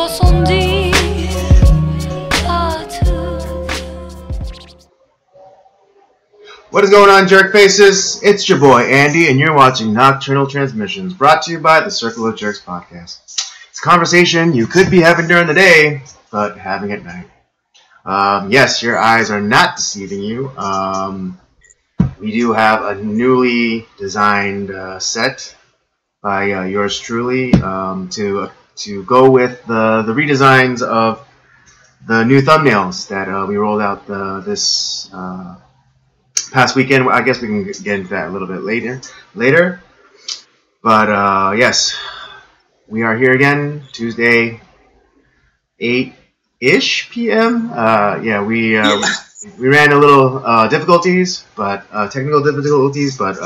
70 partout. What is going on, jerk faces? It's your boy Andy, and you're watching Nocturnal Transmissions, brought to you by the Circle of Jerks podcast. It's a conversation you could be having during the day, but having at night. Yes, your eyes are not deceiving you. We do have a newly designed set by yours truly to go with the redesigns of the new thumbnails that we rolled out this past weekend. I guess we can get into that a little bit later. But yes, we are here again, Tuesday, 8-ish p.m. We ran a little difficulties, but technical difficulties, but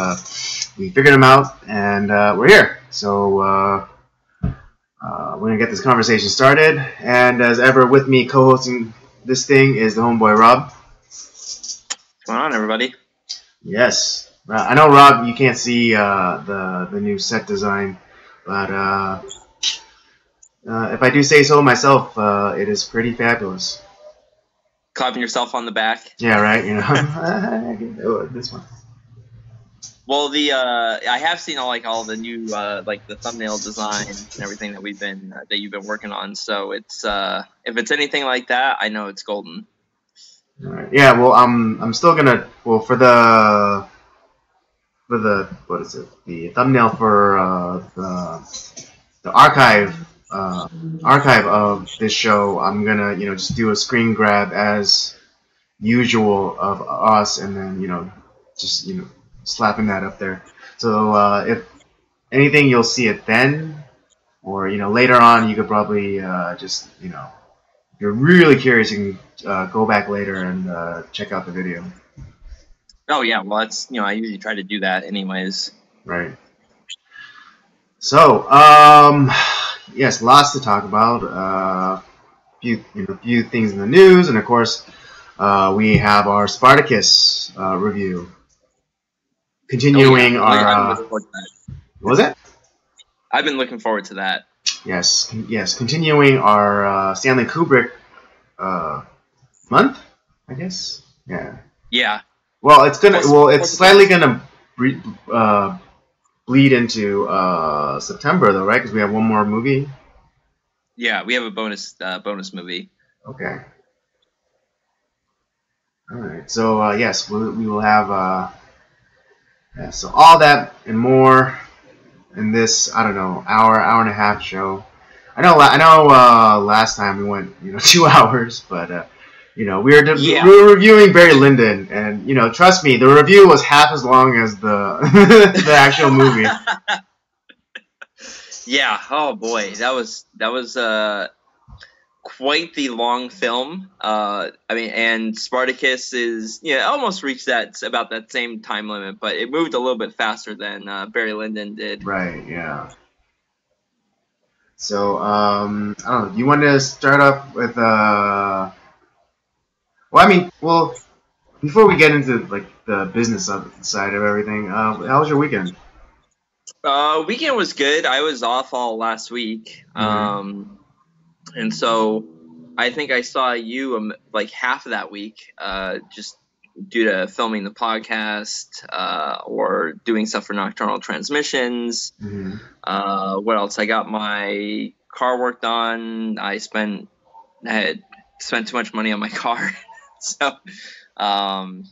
we figured them out, and we're here. So we're gonna get this conversation started. And as ever, with me co-hosting this thing is the homeboy Rob. What's going on, everybody? Yes, I know, Rob, you can't see the new set design, but if I do say so myself, it is pretty fabulous. Clapping yourself on the back. Yeah, right. You know, I can do this one. Well, I have seen all the new the thumbnail design and everything that you've been working on. So it's if it's anything like that, I know it's golden. All right. Yeah. Well, I'm still gonna for the what is it? The thumbnail for the archive of this show. I'm gonna just do a screen grab as usual of us, and then just slapping that up there. So if anything, you'll see it then, or later on. You could probably just if you're really curious, you can go back later and check out the video. Oh yeah, well that's I usually try to do that anyways. Right. So yes, lots to talk about. Few things in the news, and of course we have our Spartacus review. Continuing our what was it? I've been looking forward to that. Yes. Continuing our Stanley Kubrick month, I guess. Yeah. Yeah. Well, it's slightly gonna bleed into September though, right? Because we have one more movie. Yeah, we have a bonus movie. Okay. All right. So yes, we will have. So all that and more in this, I don't know, hour and a half show. I know. Last time we went, 2 hours, but we were reviewing Barry Lyndon, and trust me, the review was half as long as the the actual movie. Yeah. Oh boy, that was quite the long film. And Spartacus is almost reached about that same time limit, but it moved a little bit faster than Barry Lyndon did. Right. Yeah. So I don't know. You want to start off with before we get into the business side of everything, how was your weekend? Weekend was good. I was off all last week. Mm-hmm. And so I think I saw you half of that week, just due to filming the podcast or doing stuff for Nocturnal Transmissions. Mm-hmm. What else? I got my car worked on. I had spent too much money on my car. So I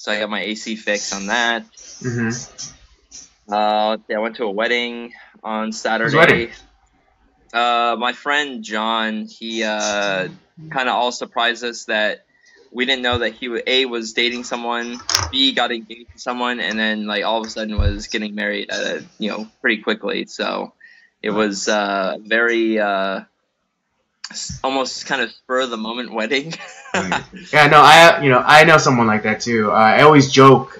got my AC fixed on that. Mm-hmm. I went to a wedding on Saturday. Whose wedding? My friend John, he kind of all surprised us that we didn't know that he was dating someone, B got engaged to someone, and then all of a sudden was getting married pretty quickly. So it was very almost kind of spur of the moment wedding. Right. Yeah, no, I know someone like that too. I always joke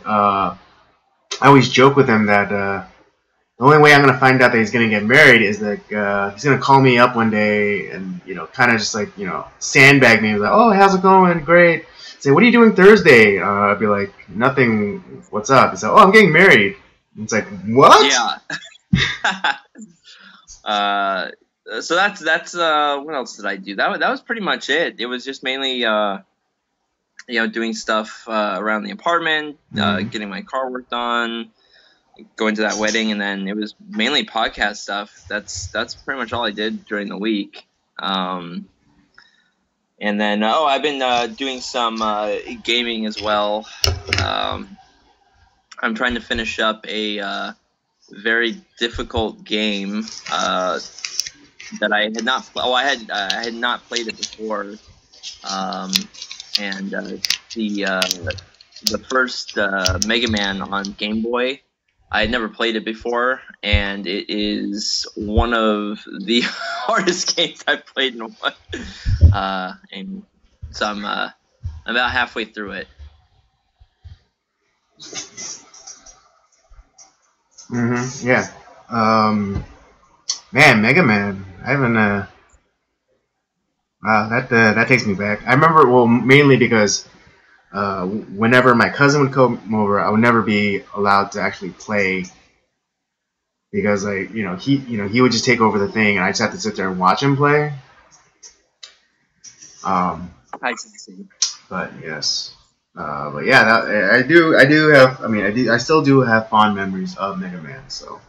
with him that the only way I'm gonna find out that he's gonna get married is he's gonna call me up one day and kind of just sandbag me. He's like, "Oh, how's it going? Great." Say, "What are you doing Thursday?" I'd be like, "Nothing. What's up?" He's like, "Oh, I'm getting married." And it's like, what? Yeah. So that's what else did I do? That was pretty much it. It was just mainly doing stuff around the apartment, getting my car worked on, going to that wedding, and then it was mainly podcast stuff. That's pretty much all I did during the week. And then I've been doing some gaming as well. I'm trying to finish up a very difficult game that I had not. I had not played it before, and the first Mega Man on Game Boy. I had never played it before, and it is one of the hardest games I've played in a while. And so I'm about halfway through it. Yeah. Man, Mega Man. I haven't. Wow, that takes me back. I remember, well, mainly because whenever my cousin would come over, I would never be allowed to actually play because, like, he would just take over the thing, and I just have to sit there and watch him play. I see. But yes. But yeah, I do have. I mean, I still do have fond memories of Mega Man. So.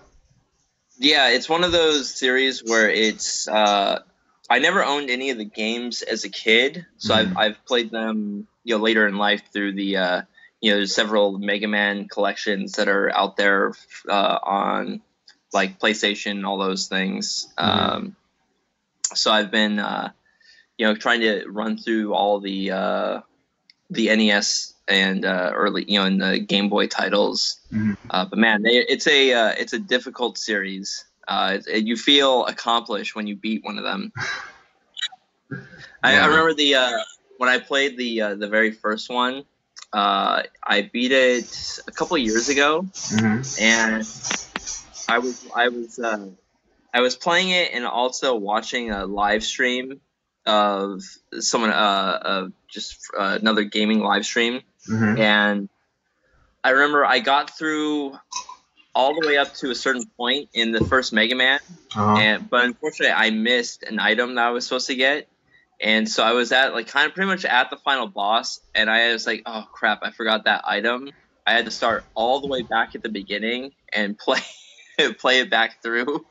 Yeah, it's one of those series where it's. I never owned any of the games as a kid, so I've played them later in life through the there's several Mega Man collections that are out there on like PlayStation, all those things. So I've been trying to run through all the NES and early and the Game Boy titles. But man, it's a difficult series. You feel accomplished when you beat one of them. I remember when I played the very first one. I beat it a couple of years ago, and I was playing it and also watching a live stream of someone just another gaming live stream, and I remember I got through all the way up to a certain point in the first Mega Man, but unfortunately I missed an item that I was supposed to get, and so I was at kind of pretty much at the final boss, and I was like, oh crap, I forgot that item. I had to start all the way back at the beginning and play it back through.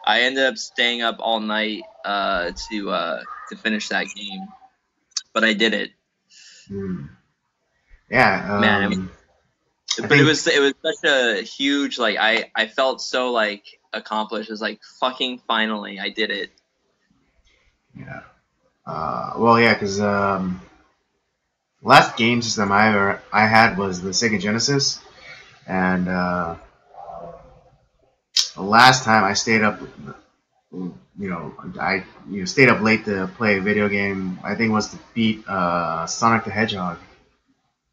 I ended up staying up all night to finish that game, but I did it. Yeah, man. But it was such a huge I felt so accomplished. It was fucking finally I did it. Yeah. Well, yeah, because last game system I had was the Sega Genesis, and the last time I stayed up, I stayed up late to play a video game. I think was to beat Sonic the Hedgehog.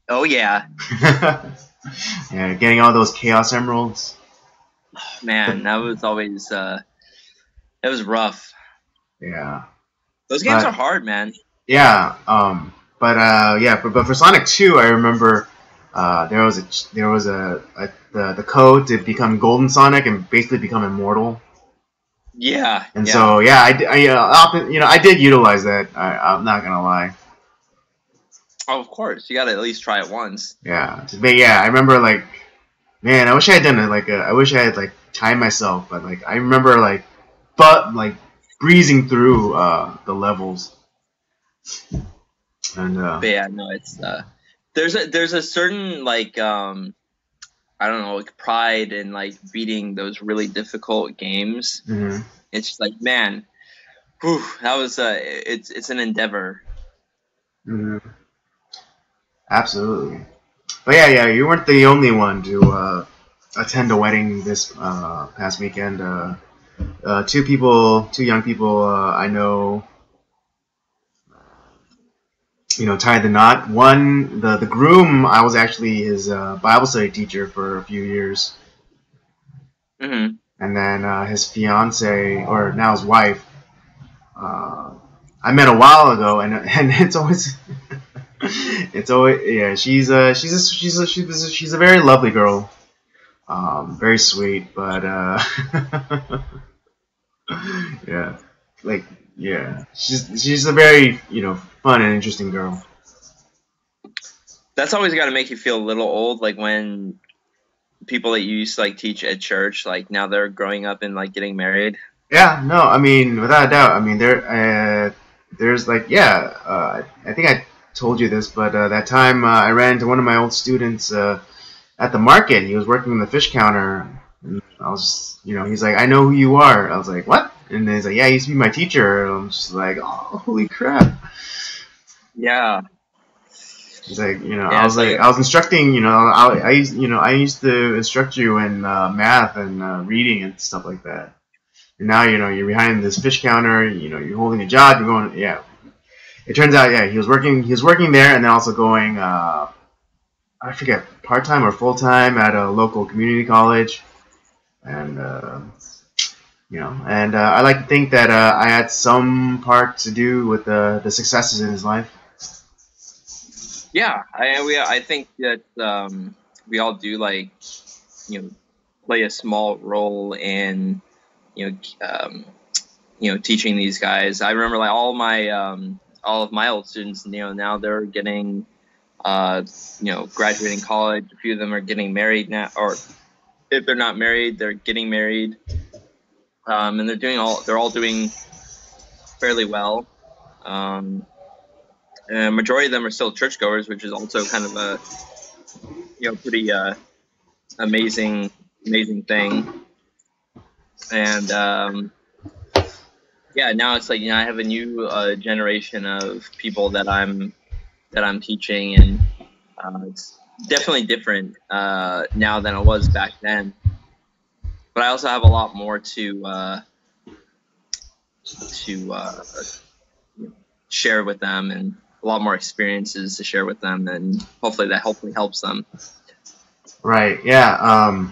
Oh yeah. Yeah, getting all those Chaos Emeralds. Man, that was always it was rough. Yeah. Those games are hard, man. Yeah. But for Sonic 2, I remember there was the code to become Golden Sonic and basically become immortal. Yeah. And so I did utilize that. I'm not gonna lie. Oh, of course, you gotta at least try it once. Yeah, but yeah, I remember man, I wish I had done it. I wish I had timed myself, but I remember breezing through the levels. And but yeah, no, it's there's a certain I don't know, pride in beating those really difficult games. It's just man, whew, that was it's an endeavor. Absolutely. But yeah, you weren't the only one to attend a wedding this past weekend. Two young people I know, tied the knot. One, the groom, I was actually his Bible study teacher for a few years. And then his fiance, or now his wife, I met a while ago, and it's always. She's a very lovely girl, very sweet, but Yeah, like yeah, she's a very fun and interesting girl. That's always got to make you feel a little old, like when people that you used to like teach at church, like now they're growing up and like getting married. Yeah, no, I mean without a doubt. I mean there's like I think I told you this, but that time I ran into one of my old students at the market. He was working the fish counter. And I was just, he's like, I know who you are. I was like, what? And then he's like, yeah, he used to be my teacher. And I'm just like, oh, holy crap. Yeah, He's like, I yeah, was it's like like, I was instructing, I used to instruct you in math and reading and stuff like that. And now, you're behind this fish counter. You're holding a job. You're going, yeah. It turns out, yeah, he was working there, and then also going, I forget, part time or full time at a local community college, and I like to think that I had some part to do with the successes in his life. yeah, I think that we all do, like, play a small role in you know teaching these guys. I remember like all of my old students, now they're getting graduating college. A few of them are getting married now, or if they're not married, they're getting married. And they're all doing fairly well. And a majority of them are still churchgoers, which is also kind of a pretty amazing thing. And yeah, now it's like I have a new generation of people that I'm teaching, and it's definitely different now than it was back then. But I also have a lot more to share with them, and a lot more experiences to share with them, and hopefully that helps them. Right. Yeah.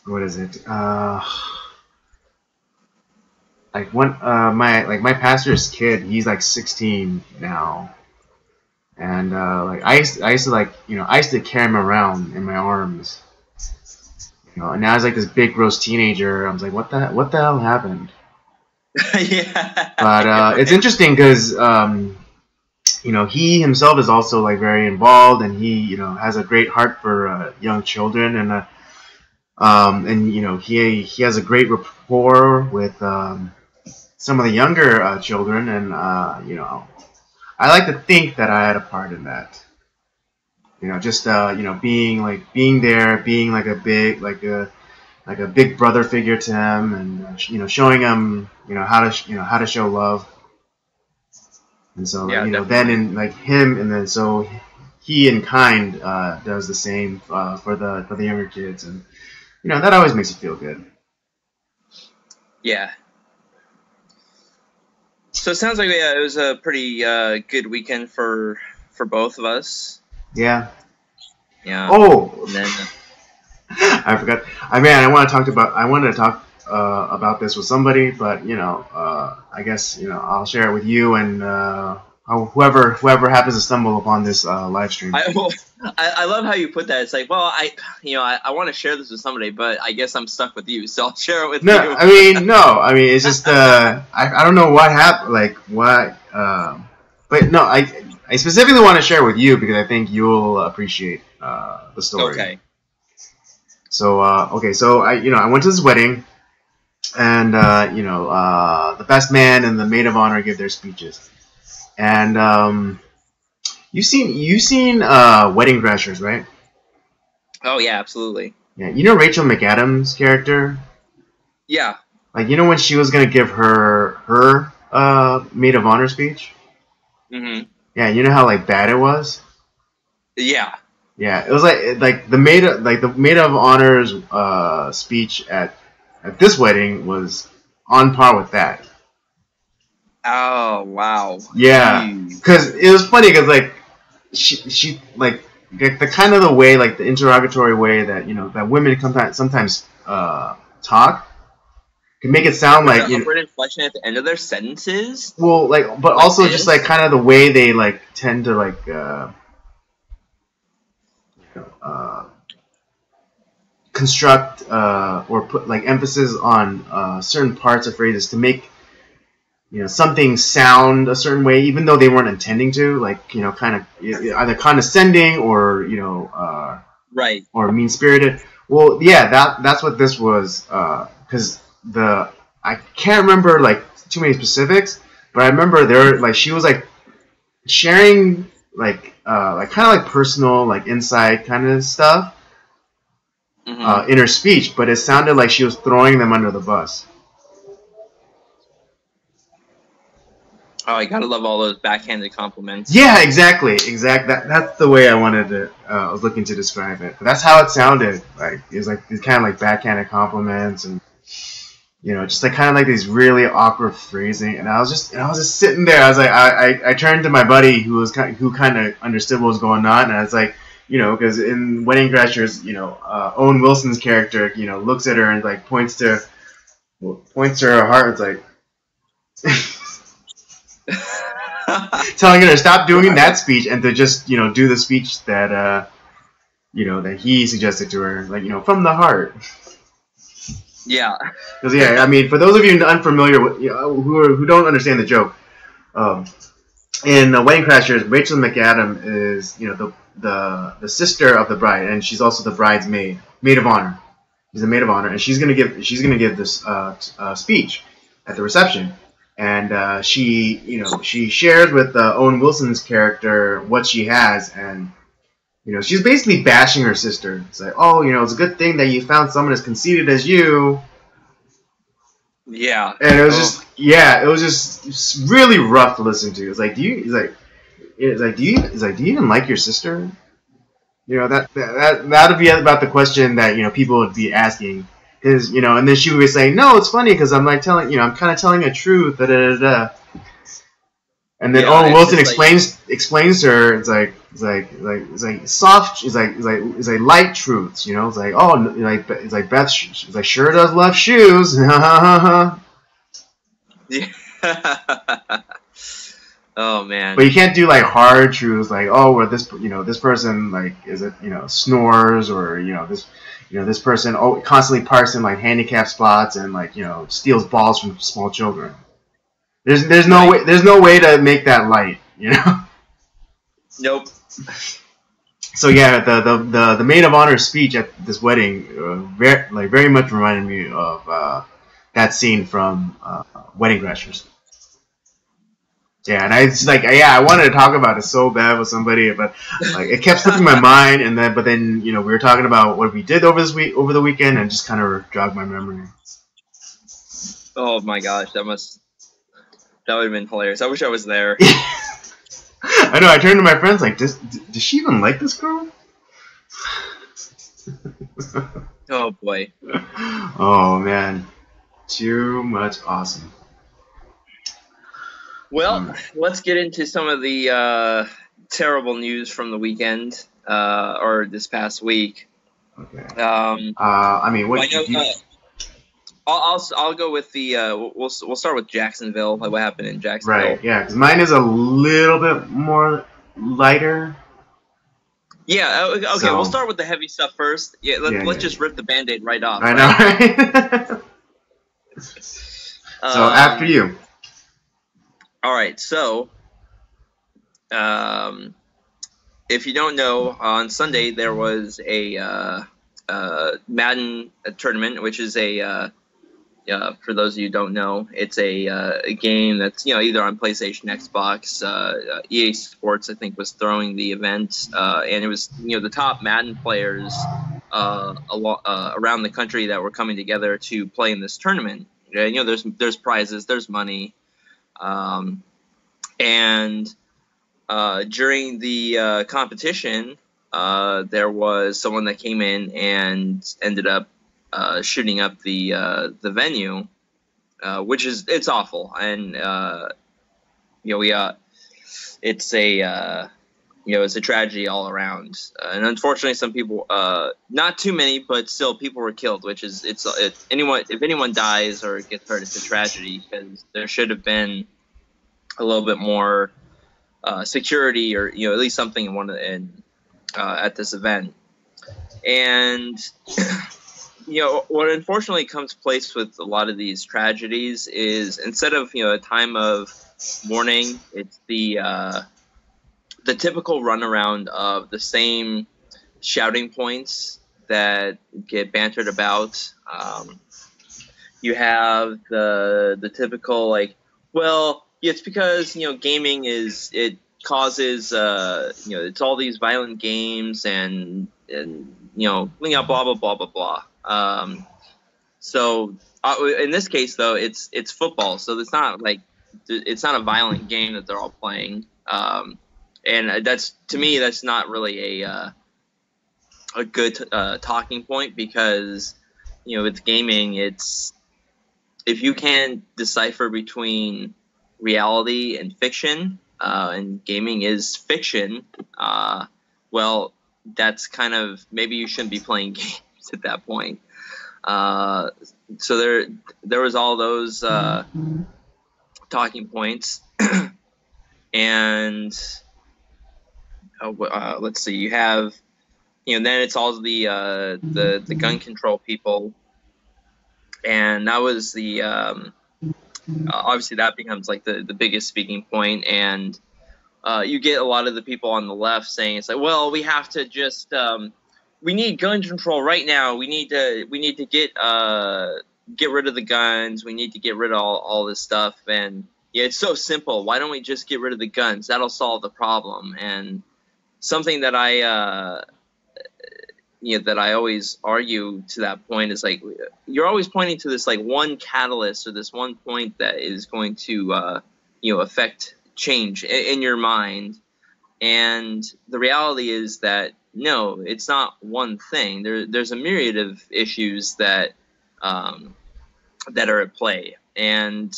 What is it? Like my pastor's kid, he's like 16 now, and like I used to like I used to carry him around in my arms, and now he's like this big gross teenager. I was like, what the hell happened? Yeah. But it's interesting because he himself is also like very involved, and he has a great heart for young children, and he has a great rapport with some of the younger children, and I like to think that I had a part in that. Just being there, being like a big brother figure to him, and showing him how to show love. And so Yeah, then definitely. in like him, and then so he in kind does the same for the younger kids, and that always makes you feel good. Yeah. So it sounds like it was a pretty good weekend for both of us. Yeah. Yeah. Oh, And then I forgot. I wanted to talk about this with somebody, but I guess I'll share it with you and whoever happens to stumble upon this live stream. I love how you put that. It's like, well, I want to share this with somebody, but I guess I'm stuck with you, so I'll share it with No, you. I mean it's just I don't know what happened, like what, but no, I specifically want to share with you because I think you'll appreciate the story. Okay. So so I went to this wedding, and the best man and the maid of honor give their speeches, and you've seen Wedding Crashers, right? Oh yeah, absolutely. Yeah, Rachel McAdams' character. Yeah. Like when she was gonna give her maid of honor speech. Mhm. Yeah, you know how like bad it was. Yeah. Yeah, it was like the maid of honor's speech at this wedding was on par with that. Oh wow. Yeah, because it was funny because like she like the kind of the way like the interrogatory way that that women sometimes talk can make it sound With like the upward inflection at the end of their sentences. well like but Like also this? just like kind of the way they like tend to like because construct or put like emphasis on certain parts of phrases to make something sound a certain way, even though they weren't intending to, like kind of either condescending or right. or mean spirited. Well, yeah, that's what this was. Because I can't remember like too many specifics, but I remember she was like sharing like kind of like personal like inside kind of stuff in her speech, but it sounded like she was throwing them under the bus. Oh, I gotta love all those backhanded compliments. Yeah, exactly. That's the way I wanted to. I was looking to describe it. But that's how it sounded. Like it was like these kind of like backhanded compliments, and just like kind of like these really awkward phrasing. And I was just sitting there. I was like, I turned to my buddy who kind of understood what was going on, and I was like, because in Wedding Crashers, Owen Wilson's character, looks at her and like points to her heart. It's like. Telling her to stop doing that speech and to just do the speech that that he suggested to her, like from the heart. Yeah. Because I mean, for those of you unfamiliar with who don't understand the joke, in Wedding Crashers, Rachel McAdam is the sister of the bride, and she's also the bride's maid of honor. She's a maid of honor, and she's gonna give this speech at the reception. And she shares with Owen Wilson's character what she has, and she's basically bashing her sister. It's like, oh, it's a good thing that you found someone as conceited as you. Yeah. And it was just really rough to listen to. It's like, do you even like your sister? That'd be about the question that people would be asking. Because and then she would be saying, "No, it's funny because I'm like telling, I'm kind of telling a truth." Da, da, da, da. And then Owen Wilson explains to her. It's like soft. It's like light truths. It's like, oh, it's like Beth. It's like sure does love shoes. Yeah. Oh man. But you can't do like hard truths like, oh, where this person like is it snores, or this person constantly parks in like handicapped spots and like steals balls from small children. There's no way to make that light, Nope. So yeah, the maid of honor speech at this wedding very much reminded me of that scene from Wedding Crashers. Yeah, and I wanted to talk about it so bad with somebody, but like it kept slipping my mind, but then we were talking about what we did over the weekend, and just kind of jogged my memory. Oh my gosh, that would have been hilarious. I wish I was there. I know. I turned to my friends like, does she even like this girl? Oh boy. Oh man, too much awesome. Well, let's get into some of the terrible news from the weekend or this past week. Okay. I mean, what? I'll go with the. We'll start with Jacksonville. Like what happened in Jacksonville? Right. Yeah, because mine is a little bit more lighter. Yeah. Okay. So, we'll start with the heavy stuff first. Yeah. Let's just rip the Band-Aid right off. I know. Right? So after you. All right, so if you don't know, on Sunday there was a Madden tournament, which is for those of you who don't know, it's a game that's either on PlayStation, Xbox, EA Sports I think was throwing the event, and it was the top Madden players around the country that were coming together to play in this tournament. There's prizes, there's money. And during the competition, there was someone that came in and ended up shooting up the venue, which it's awful, and it's a tragedy all around, and unfortunately, some people, not too many, but still, people were killed. Which is if anyone dies or gets hurt, it's a tragedy because there should have been a little bit more security, or at least something at this event. And what unfortunately comes place with a lot of these tragedies is instead of a time of mourning, it's the typical runaround of the same shouting points that get bantered about. You have the typical well, it's because gaming it causes it's all these violent games and blah blah blah blah blah. So in this case though, it's football, so it's not a violent game that they're all playing. And that's, to me, that's not really a good talking point, because with gaming, it's if you can decipher between reality and fiction, and gaming is fiction, well, that's kind of, maybe you shouldn't be playing games at that point. So there was all those talking points, and let's see, you have then it's all the gun control people, and that was the obviously that becomes the biggest speaking point, and you get a lot of the people on the left saying it's well, we have to just we need gun control right now. We need to get rid of the guns. We need to get rid of all this stuff. And it's so simple. Why don't we just get rid of the guns? That'll solve the problem. And something that I that I always argue to that point is you're always pointing to this one catalyst or this one point that is going to affect change in your mind. And the reality is that no, it's not one thing. There's a myriad of issues that that are at play, and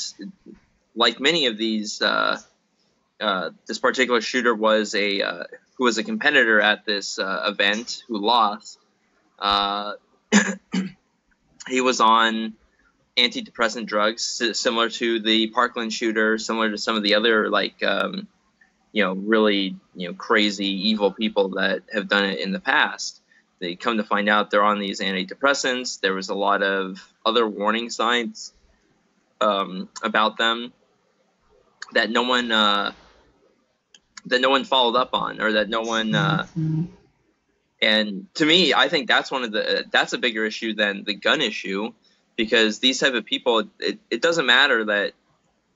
like many of these, this particular shooter was who was a competitor at this event who lost. He was on antidepressant drugs, similar to the Parkland shooter, similar to some of the other really crazy evil people that have done it in the past. They come to find out they're on these antidepressants. There was a lot of other warning signs about them that no one followed up on, or that no one. And to me, I think that's that's a bigger issue than the gun issue, because these type of people, it doesn't matter that,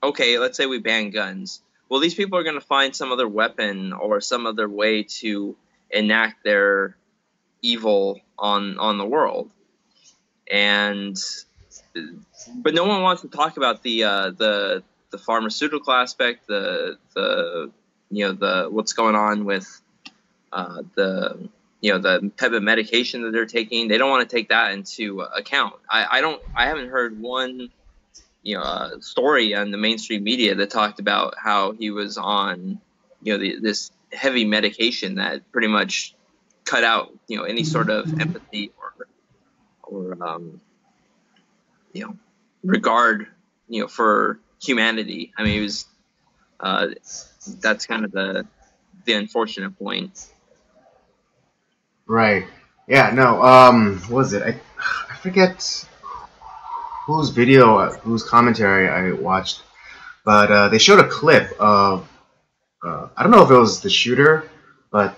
okay, let's say we ban guns. Well, these people are going to find some other weapon or some other way to enact their evil on the world, but no one wants to talk about the pharmaceutical aspect, the what's going on with the type of medication that they're taking. They don't want to take that into account. I haven't heard one story on the mainstream media that talked about how he was on this heavy medication that pretty much cut out any sort of empathy or regard for humanity. I mean, it was that's kind of the unfortunate point. Right. Yeah. No. What was it? I forget whose commentary I watched, but they showed a clip of I don't know if it was the shooter, but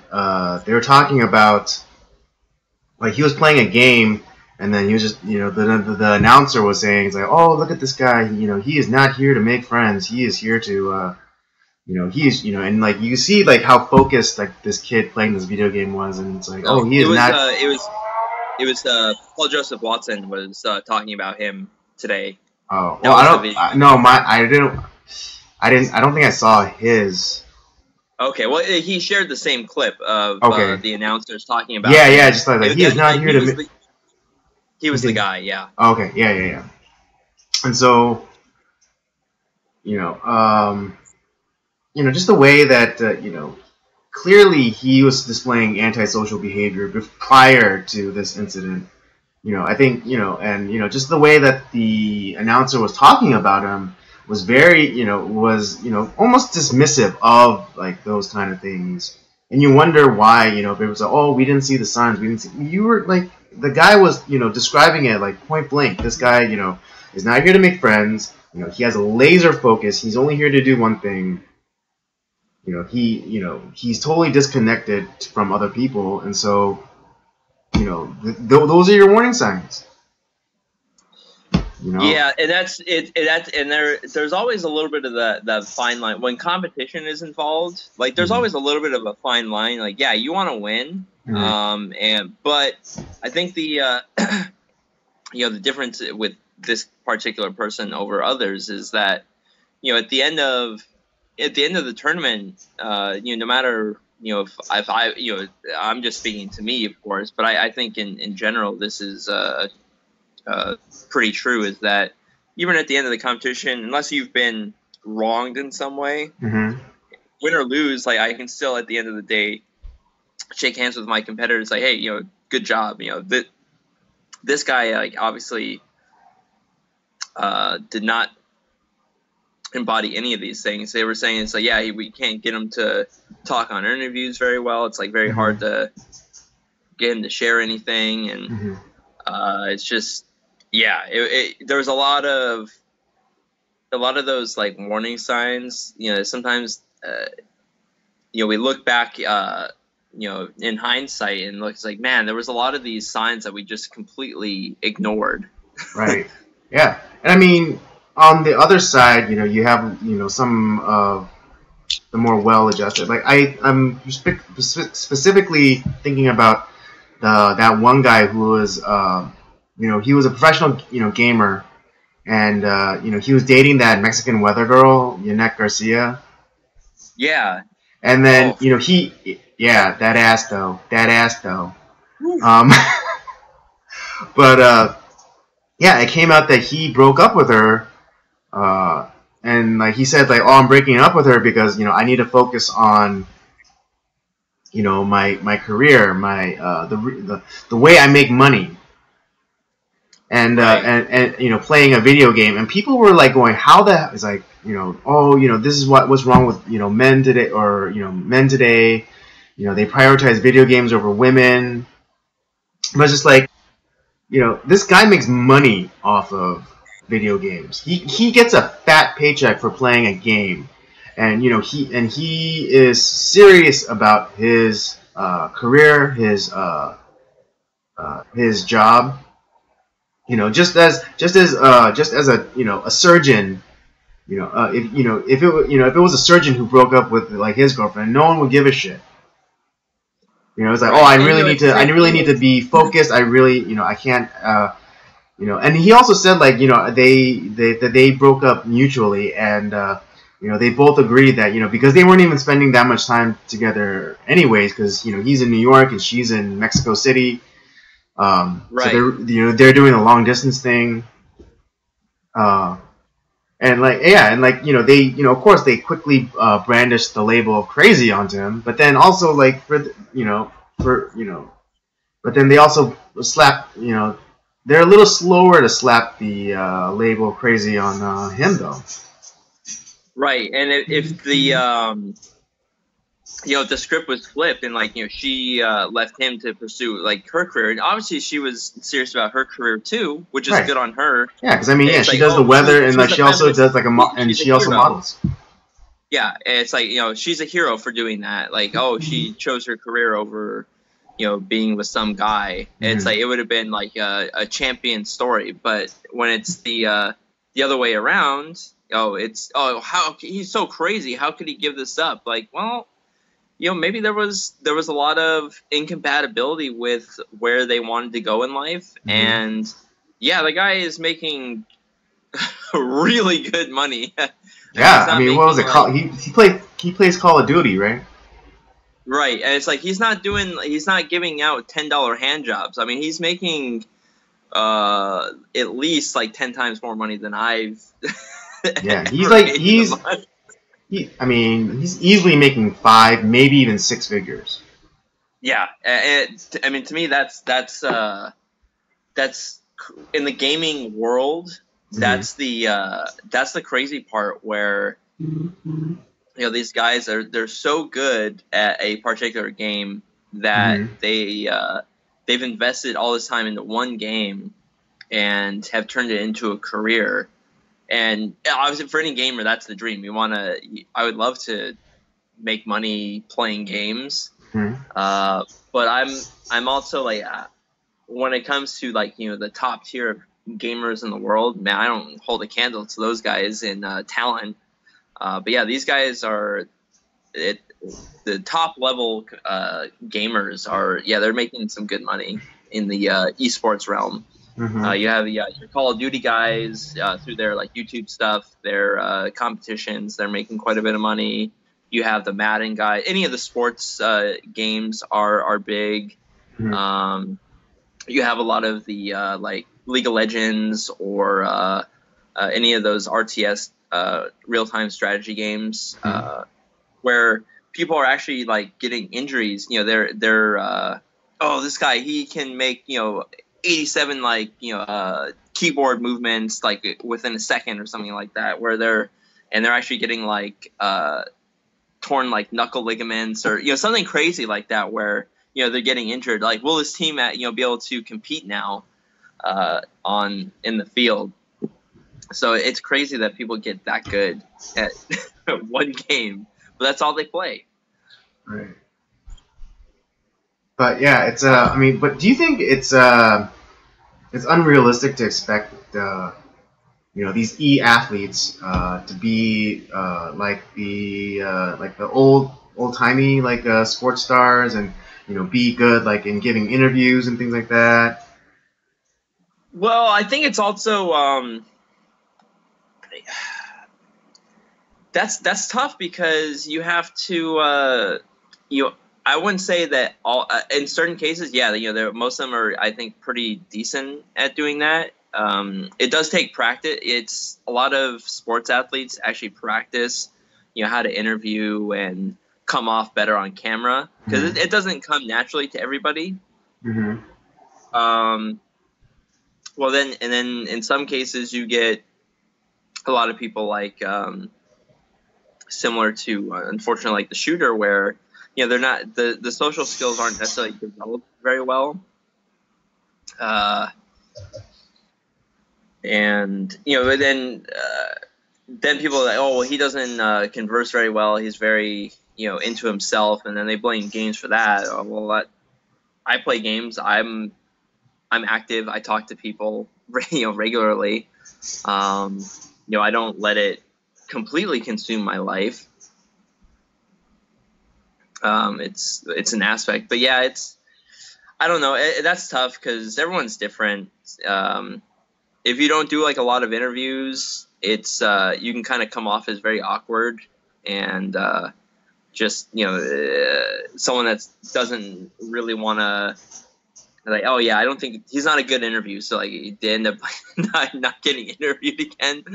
they were talking about he was playing a game, and then he was just the announcer was saying, it's oh, look at this guy, he is not here to make friends, he is here to he's and you see how focused this kid playing this video game was, and it's oh, he is not. It was Paul Joseph Watson was talking about him today. Oh, well, I don't think I saw his. Okay, well, he shared the same clip of the announcers talking about. Yeah, him. Just he is not here to. He was the guy, yeah. Okay, yeah. And so, just the way that clearly he was displaying antisocial behavior prior to this incident. I think and just the way that the announcer was talking about him was very almost dismissive of those kind of things. and you wonder why, you know, people say, oh, we didn't see the signs, we didn't see. You were like, the guy was, you know, describing it like point blank. This guy, you know, is not here to make friends. You know, he has a laser focus. He's only here to do one thing. You know, he's totally disconnected from other people, and so, you know, those are your warning signs. You know? Yeah, and that's it. That's and there's always a little bit of that fine line when competition is involved. Like there's always a little bit of a fine line. Like yeah, you want to win, but I think the you know, the difference with this particular person over others is that, you know, at the end of the tournament, you know, no matter, you know, if I, you know, I'm just speaking to me, of course, but I think in general this is pretty true, is that even at the end of the competition, unless you've been wronged in some way, win or lose, like I can still at the end of the day shake hands with my competitors, like, hey, you know, good job, you know, this guy like obviously did not embody any of these things. They were saying it's like, yeah, we can't get him to talk on interviews very well. It's like very hard to get him to share anything, and it's just, yeah, there was a lot of those like warning signs. You know, sometimes you know, we look back, you know, in hindsight, and looks like, man, there was a lot of these signs that we just completely ignored. Right. Yeah. And I mean, on the other side, you know, you have, you know, some of the more well-adjusted. Like I'm specifically thinking about that one guy who was, you know, he was a professional, you know, gamer, and you know, he was dating that Mexican weather girl, Yanek Garcia. Yeah. And then, you know, that ass though. But yeah, it came out that he broke up with her, and like he said, like, oh, I'm breaking up with her because, you know, I need to focus on, you know, my career, my the way I make money, and you know, playing a video game. And people were like going, how the is like, you know, oh, you know, this is what's wrong with, you know, men today, or, you know, men today, you know, they prioritize video games over women. But it's just like, you know, this guy makes money off of video games. He gets a fat paycheck for playing a game, and you know, he is serious about his career, his job. You know, just as a, you know, a surgeon. You know, if it was a surgeon who broke up with like his girlfriend, no one would give a shit. You know, it's like, oh, I really need to be focused. I really, you know, I can't. You know, and he also said, like, you know, they broke up mutually, and you know, they both agreed that, you know, because they weren't even spending that much time together anyways, because, you know, he's in New York and she's in Mexico City. So they're doing a long distance thing. And like, yeah, and like, you know, they, you know, of course they quickly brandished the label of crazy onto him, but then also like but then they also slap, you know, they're a little slower to slap the label crazy on him though. Right, and if the you know, the script was flipped, and like, you know, she left him to pursue like her career, and obviously she was serious about her career too, which is good on her. Yeah, because I mean, yeah, she does the weather, and like she also does like and she also models. Yeah, it's like, you know, she's a hero for doing that. Like, oh, she chose her career over, you know, being with some guy. It's like, it would have been like a champion story, but when it's the other way around, how he's so crazy, how could he give this up? Like, well, you know, maybe there was a lot of incompatibility with where they wanted to go in life, and yeah, the guy is making really good money. Yeah, I mean, what was it called? He plays Call of Duty, right? Right, and it's like he's not giving out $10 hand jobs. I mean, he's making at least like 10 times more money than I've. Yeah, he's easily making 5, maybe even 6 figures. Yeah, I mean, to me, that's in the gaming world. That's the crazy part, where these guys they're so good at a particular game that Mm-hmm. they've invested all this time into one game and have turned it into a career. And obviously, for any gamer, that's the dream. I would love to make money playing games, Mm-hmm. but I'm also like, when it comes to like the top tier of gamers in the world, man, I don't hold a candle to those guys in talent. But yeah, these guys are the top level gamers are, yeah, they're making some good money in the esports realm. Mm-hmm. You have your Call of Duty guys through their like YouTube stuff, their competitions. They're making quite a bit of money. You have the Madden guy. Any of the sports games are big. Mm-hmm. You have a lot of the like League of Legends or any of those RTS real time strategy games where people are actually like getting injuries. They're oh, this guy, he can make 87 like keyboard movements like within a second or something like that, where they're actually getting like torn like knuckle ligaments or something crazy like that, where they're getting injured. Like, will this team be able to compete now on in the field? So it's crazy that people get that good at one game, but that's all they play. Right. But yeah, it's I mean, but do you think it's unrealistic to expect these athletes to be like the old timey like sports stars and be good like in giving interviews and things like that? Well, I think it's also that's tough because you have to I wouldn't say that all in certain cases, yeah, most of them are, I think, pretty decent at doing that. It does take practice. It's a lot of sports athletes actually practice how to interview and come off better on camera, because it doesn't come naturally to everybody. Mm-hmm. Well, then in some cases you get a lot of people like similar to unfortunately like the shooter, where they're not, the social skills aren't necessarily developed very well, and then people are like, oh well, he doesn't converse very well, he's very into himself, and then they blame games for that. Oh, well, I play games, I'm active, I talk to people regularly. I don't let it completely consume my life. It's an aspect, but yeah, I don't know. That's tough because everyone's different. If you don't do like a lot of interviews, it's you can kind of come off as very awkward and just someone that doesn't really want to, like, oh yeah, I don't think he's not a good interview, so like they end up not getting interviewed again.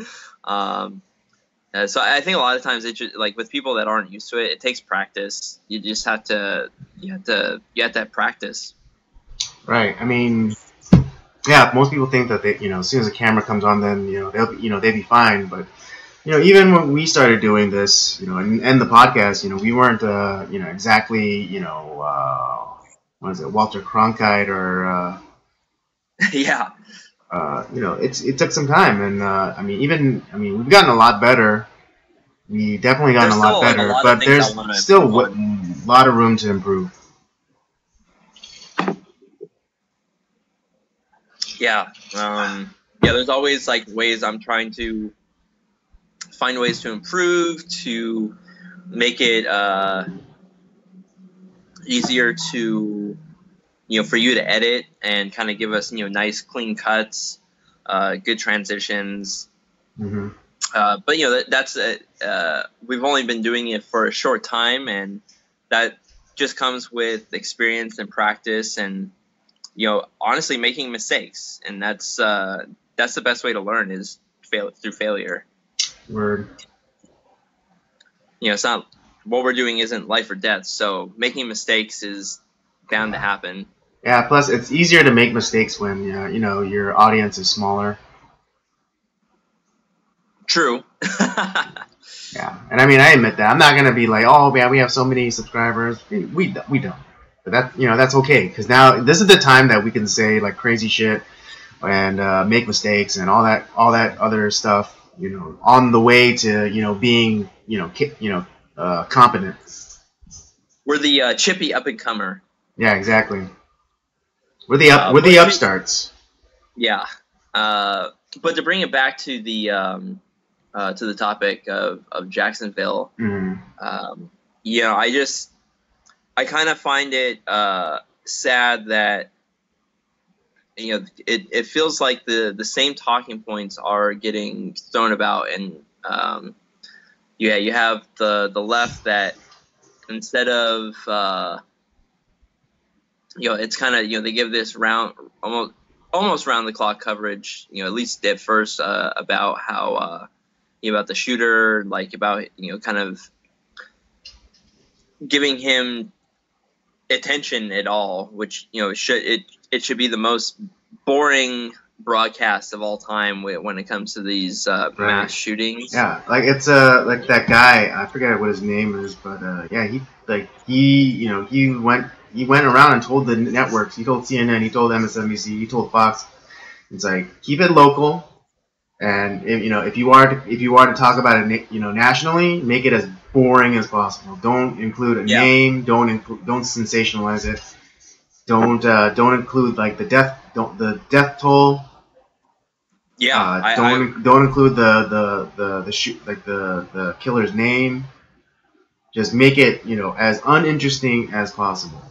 So I think a lot of times it just, like with people that aren't used to it, it takes practice. You just have to have practice. Right. I mean, yeah, most people think that they, as soon as the camera comes on, then they'll be fine. But even when we started doing this, and the podcast, we weren't exactly what is it, Walter Cronkite or Yeah. It took some time, and we've gotten a lot better. We definitely gotten There's a lot still like a better, lot of but things there's I want to still improve a on. lot of room to improve. Yeah. There's always like ways I'm trying to find ways to improve, to make it easier to for you to edit and kind of give us nice clean cuts, good transitions. Mm-hmm. But that's we've only been doing it for a short time, and that just comes with experience and practice, and honestly making mistakes, and that's the best way to learn, is through failure. Word. It's not, what we're doing isn't life or death, so making mistakes is bound to happen. Yeah. Plus, it's easier to make mistakes when your audience is smaller. True. Yeah, and I mean, I admit that. I'm not gonna be like, oh man, we have so many subscribers. We don't. But that's okay, because now this is the time that we can say like crazy shit and make mistakes and all that other stuff. On the way to being competent. We're the chippy up and comer. Yeah, exactly. We're the upstarts. Yeah, but to bring it back to the topic of Jacksonville, I kind of find it sad that it feels like the same talking points are getting thrown about, and you have the left that instead of it's kind of they give this almost round the clock coverage, at least at first, about how about the shooter, like about kind of giving him attention at all, which it should be the most boring broadcast of all time when it comes to these mass shootings. Yeah, like it's like that guy, I forget what his name is, but yeah, he went around and told the networks, he told CNN, he told MSNBC, he told Fox, it's like, keep it local, and if you are to talk about it nationally, make it as boring as possible. Don't include a name, don't sensationalize it. Don't include like the death toll. Yeah. Don't include the shoot, like the killer's name. Just make it as uninteresting as possible.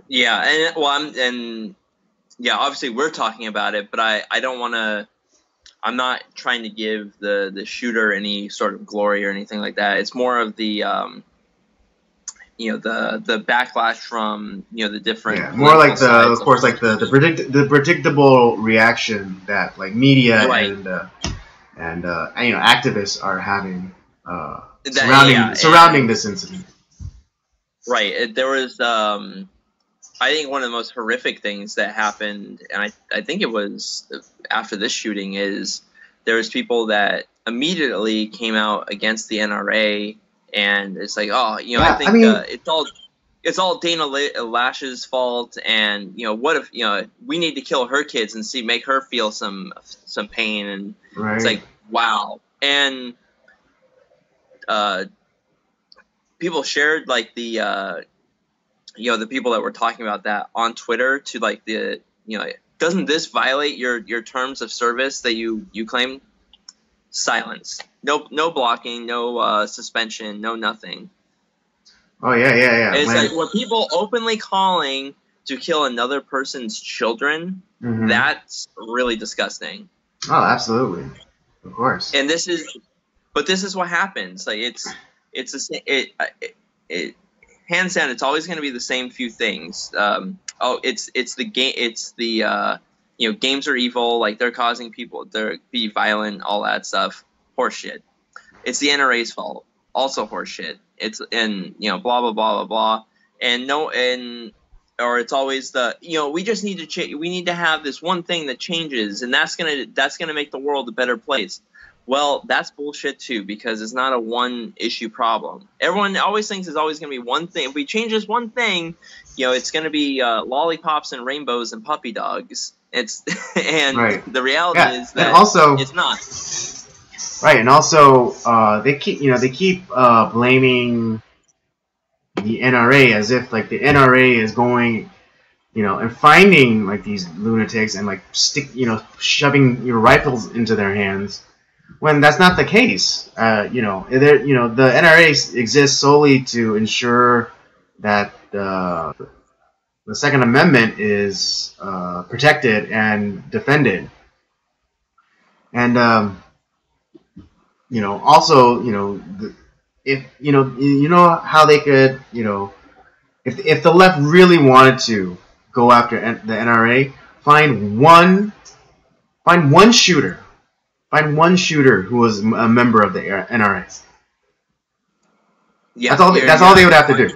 Yeah, and obviously we're talking about it, but I don't want to. I'm not trying to give the shooter any sort of glory or anything like that. It's more of the the backlash from the different more like the predictable reaction that like media and activists are having surrounding this incident. Right. There was I think one of the most horrific things that happened, and I think it was after this shooting, is there was people that immediately came out against the NRA, and it's like, I think it's all Dana Lash's fault, and what if we need to kill her kids and make her feel some pain, and it's like, wow. And people shared like the the people that were talking about that on Twitter to like doesn't this violate your terms of service that you claim? Silence. No blocking, no suspension, no nothing. Oh yeah. And it's like when people openly calling to kill another person's children, that's really disgusting. Oh, absolutely. Of course. And this is what happens. Like it hands down, it's always going to be the same few things. It's the game. It's the games are evil. Like they're causing people to be violent, all that stuff. Horseshit. It's the NRA's fault. Also horseshit. It's blah blah blah blah blah. Or it's always we just need to we need to have this one thing that changes, and that's gonna make the world a better place. Well, that's bullshit too, because it's not a one issue problem. Everyone always thinks it's always going to be one thing. If we change this one thing, it's going to be lollipops and rainbows and puppy dogs. The reality is that it's not. Right, and also they keep blaming the NRA as if like the NRA is going and finding like these lunatics and like shoving rifles into their hands. When that's not the case, the NRA exists solely to ensure that the Second Amendment is protected and defended, and also if how they could if the left really wanted to go after the NRA, find one shooter. Find one shooter who was a member of the NRA. Yeah, that's all they would have to do.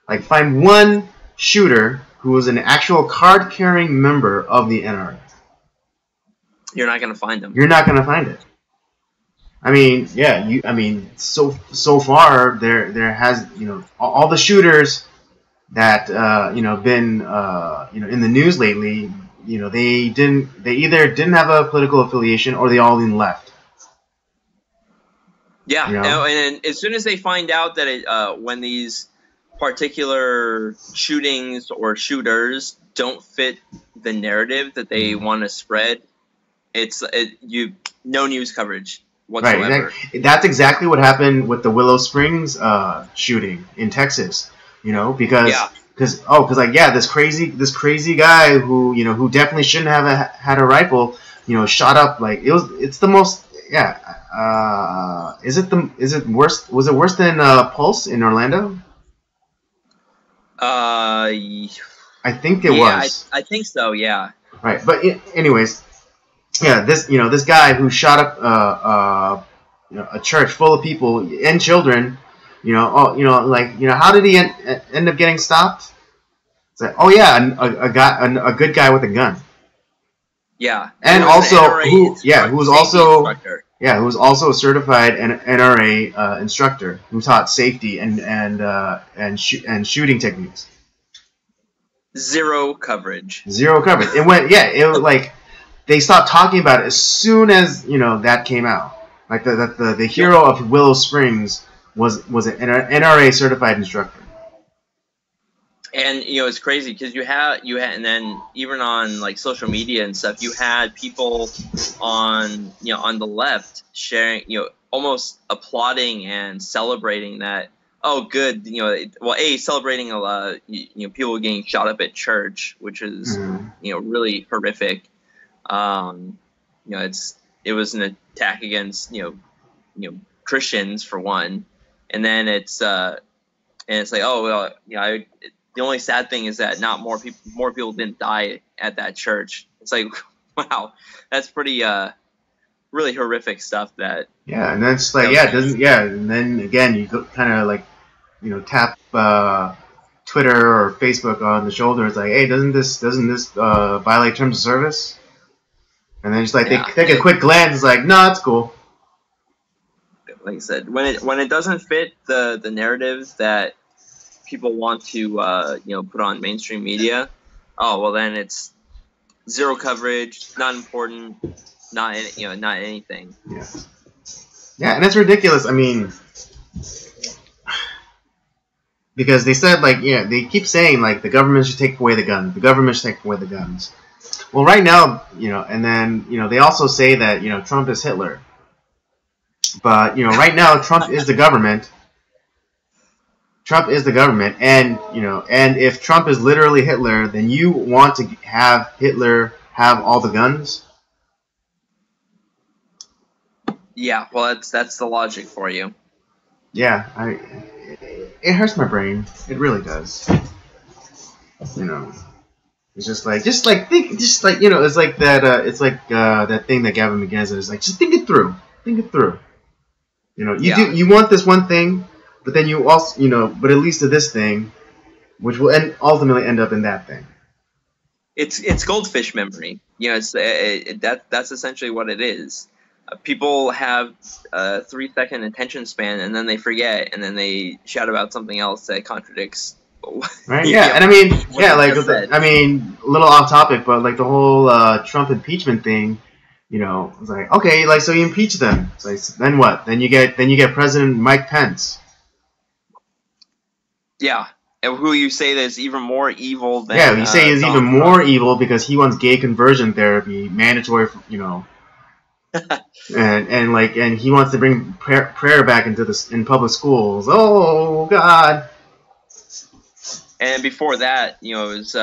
Like find one shooter who was an actual card-carrying member of the NRA. You're not going to find them. You're not going to find it. I mean, yeah, so far there has all the shooters that been in the news lately. They either didn't have a political affiliation or they all lean left. Yeah, and as soon as they find out that when these particular shootings or shooters don't fit the narrative that they want to spread, no news coverage whatsoever. Right. That's exactly what happened with the Willow Springs shooting in Texas. Because this crazy guy who definitely shouldn't have had a rifle, shot up it's the most is it worse? Was it worse than Pulse in Orlando? I think it was. I think so. Yeah. Right, but anyways, yeah, this guy who shot up a church full of people and children, how did he end up getting stopped? It's like, oh yeah, a good guy with a gun. Yeah, and also who was also a certified NRA instructor who taught safety and shooting techniques. Zero coverage. It went they stopped talking about it as soon as that came out. Like the hero of Willow Springs was an NRA certified instructor. And it's crazy because you had and then even on like social media and stuff, you had people on on the left sharing almost applauding and celebrating that. Oh, good. Celebrating people getting shot up at church, which is really horrific. It was an attack against Christians for one, and then it's like, oh well, the only sad thing is that not more people didn't die at that church. It's like, wow, that's pretty really horrific stuff. And that's like and then again you kind of tap Twitter or Facebook on the shoulder. It's like, hey, doesn't this violate terms of service? And then just they take a quick glance. It's like, no, it's cool. Like I said, when it doesn't fit the narrative that people want to put on mainstream media, oh well, then it's zero coverage, not important, not anything. Yeah, and it's ridiculous. I mean, because they said they keep saying the government should take away the guns. The government should take away the guns. Well, right now, and then they also say that Trump is Hitler. But right now Trump is the government. Trump is the government, and and if Trump is literally Hitler, then you want to have Hitler have all the guns? Yeah, well, that's the logic for you. Yeah, it hurts my brain. It really does. It's just like it's like that. It's like that thing that Gavin McGann says. Like, just think it through. Think it through. You want this one thing. But then you also, but it leads to this thing, which will ultimately end up in that thing. It's goldfish memory. That's essentially what it is. People have a 3-second attention span, and then they forget, and then they shout about something else that contradicts. Right? Yeah, and I mean, a little off topic, but the whole Trump impeachment thing. It's like, okay, so you impeach them. It's like, then what? Then you get President Mike Pence. Yeah, and who you say is even more evil than... Yeah, you say is even more evil because he wants gay conversion therapy, mandatory, and he wants to bring prayer back in public schools. Oh, God. And before that, it was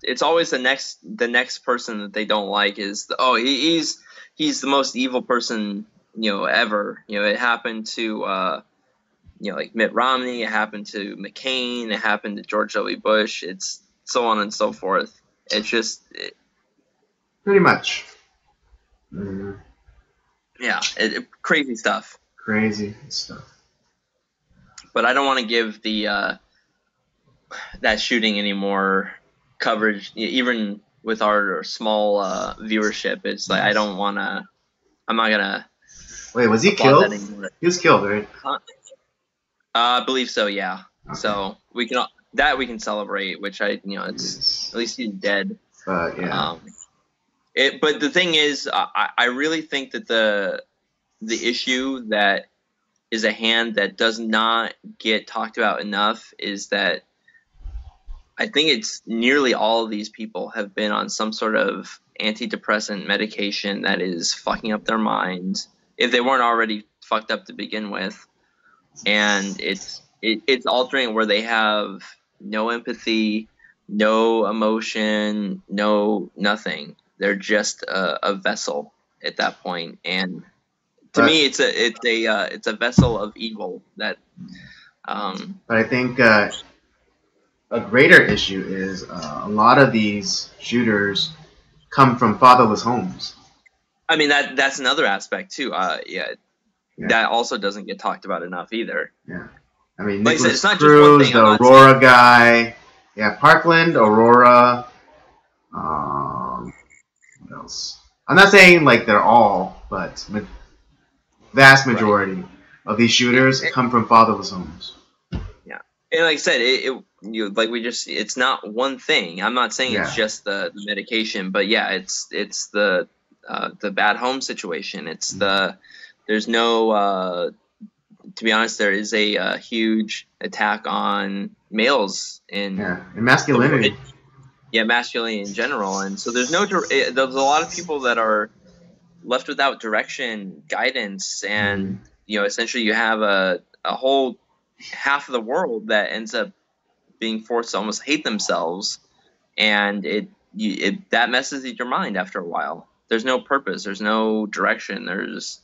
it's always the next person that they don't like is he's the most evil person ever. It happened to Mitt Romney, it happened to McCain, it happened to George W. Bush. It's so on and so forth. It's just pretty much. Yeah, crazy stuff. Crazy stuff. But I don't want to give that shooting any more coverage, even with our small viewership. It's like I'm not gonna Wait, was he applaud that killed? anymore. He was killed, right? I believe so. Yeah. Okay. So we can celebrate, which it's at least he's dead. But yeah. But the thing is, I really think that the issue that is a hand that does not get talked about enough is that I think it's nearly all of these people have been on some sort of antidepressant medication that is fucking up their minds if they weren't already fucked up to begin with, and it's altering where they have no empathy, no emotion, no nothing. They're just a vessel at that point, and to me, it's a vessel of evil that. But I think a greater issue is a lot of these shooters come from fatherless homes. I mean that's another aspect too. That also doesn't get talked about enough either. Yeah, I mean, like Nicholas it's not Cruz, just one thing. the Aurora guy. Yeah, Parkland, Aurora. What else? I'm not saying like they're all, but vast majority of these shooters come from fatherless homes. Yeah, and like I said, it's not one thing. I'm not saying it's just the medication, but yeah, it's the bad home situation. It's there's no. To be honest, there is a huge attack on males and masculinity. Masculinity in general, and so there's a lot of people that are left without direction, guidance, and essentially you have a whole half of the world that ends up being forced to almost hate themselves, and that messes with your mind after a while. There's no purpose, there's no direction, there's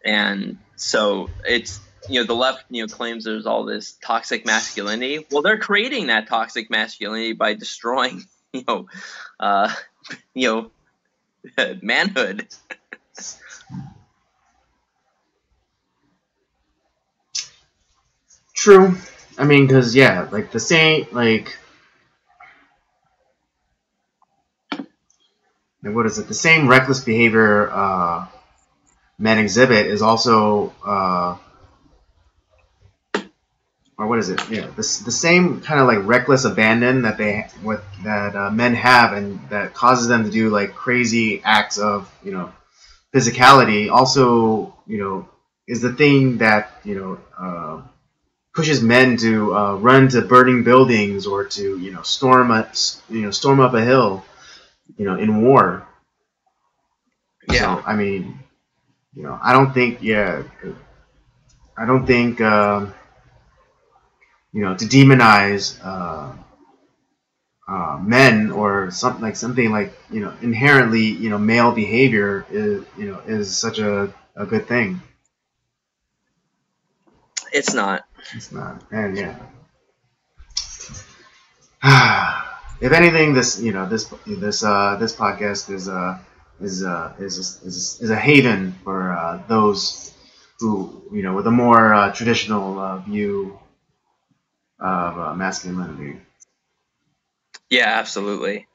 and so it's the left claims there's all this toxic masculinity. Well, they're creating that toxic masculinity by destroying manhood. True. I mean, because like the same what is it? The same reckless behavior men exhibit is also or what is it? Yeah, the same kind of like reckless abandon that men have, and that causes them to do like crazy acts of physicality. Also, is the thing that pushes men to run to burning buildings or to storm up a hill, in war. Yeah. So, I mean, I don't think to demonize men or something like inherently male behavior is such a good thing. It's not. It's not, and if anything, this podcast is a haven for those who with a more traditional view of masculinity. Yeah, absolutely.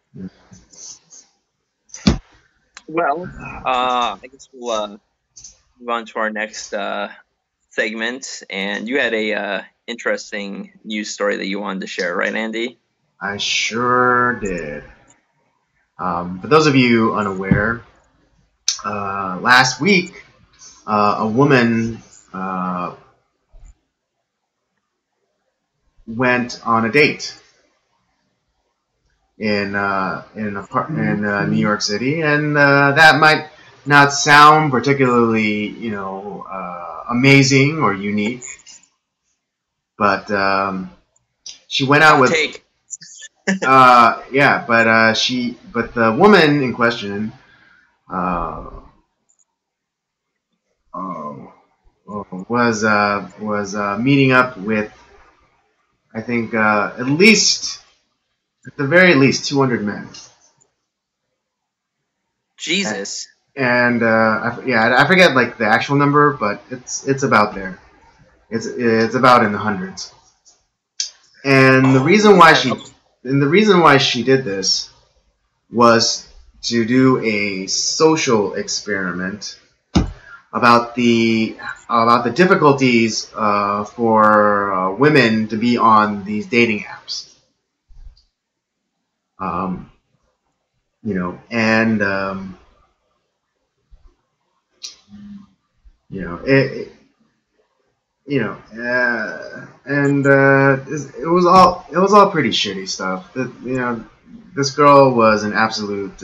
Well, I guess we'll move on to our next segment, and you had a interesting news story that you wanted to share, right, Andy? I sure did. For those of you unaware, last week a woman went on a date in New York City, and that might not sound particularly amazing or unique, but she went out with but the woman in question was meeting up with, I think, at the very least 200 men. Jesus. And I forget like the actual number, but it's about there. It's about in the hundreds. And the reason why she did this was to do a social experiment about the difficulties for women to be on these dating apps. You know, and you know it you know, and it was all pretty shitty stuff. You know, this girl was an absolute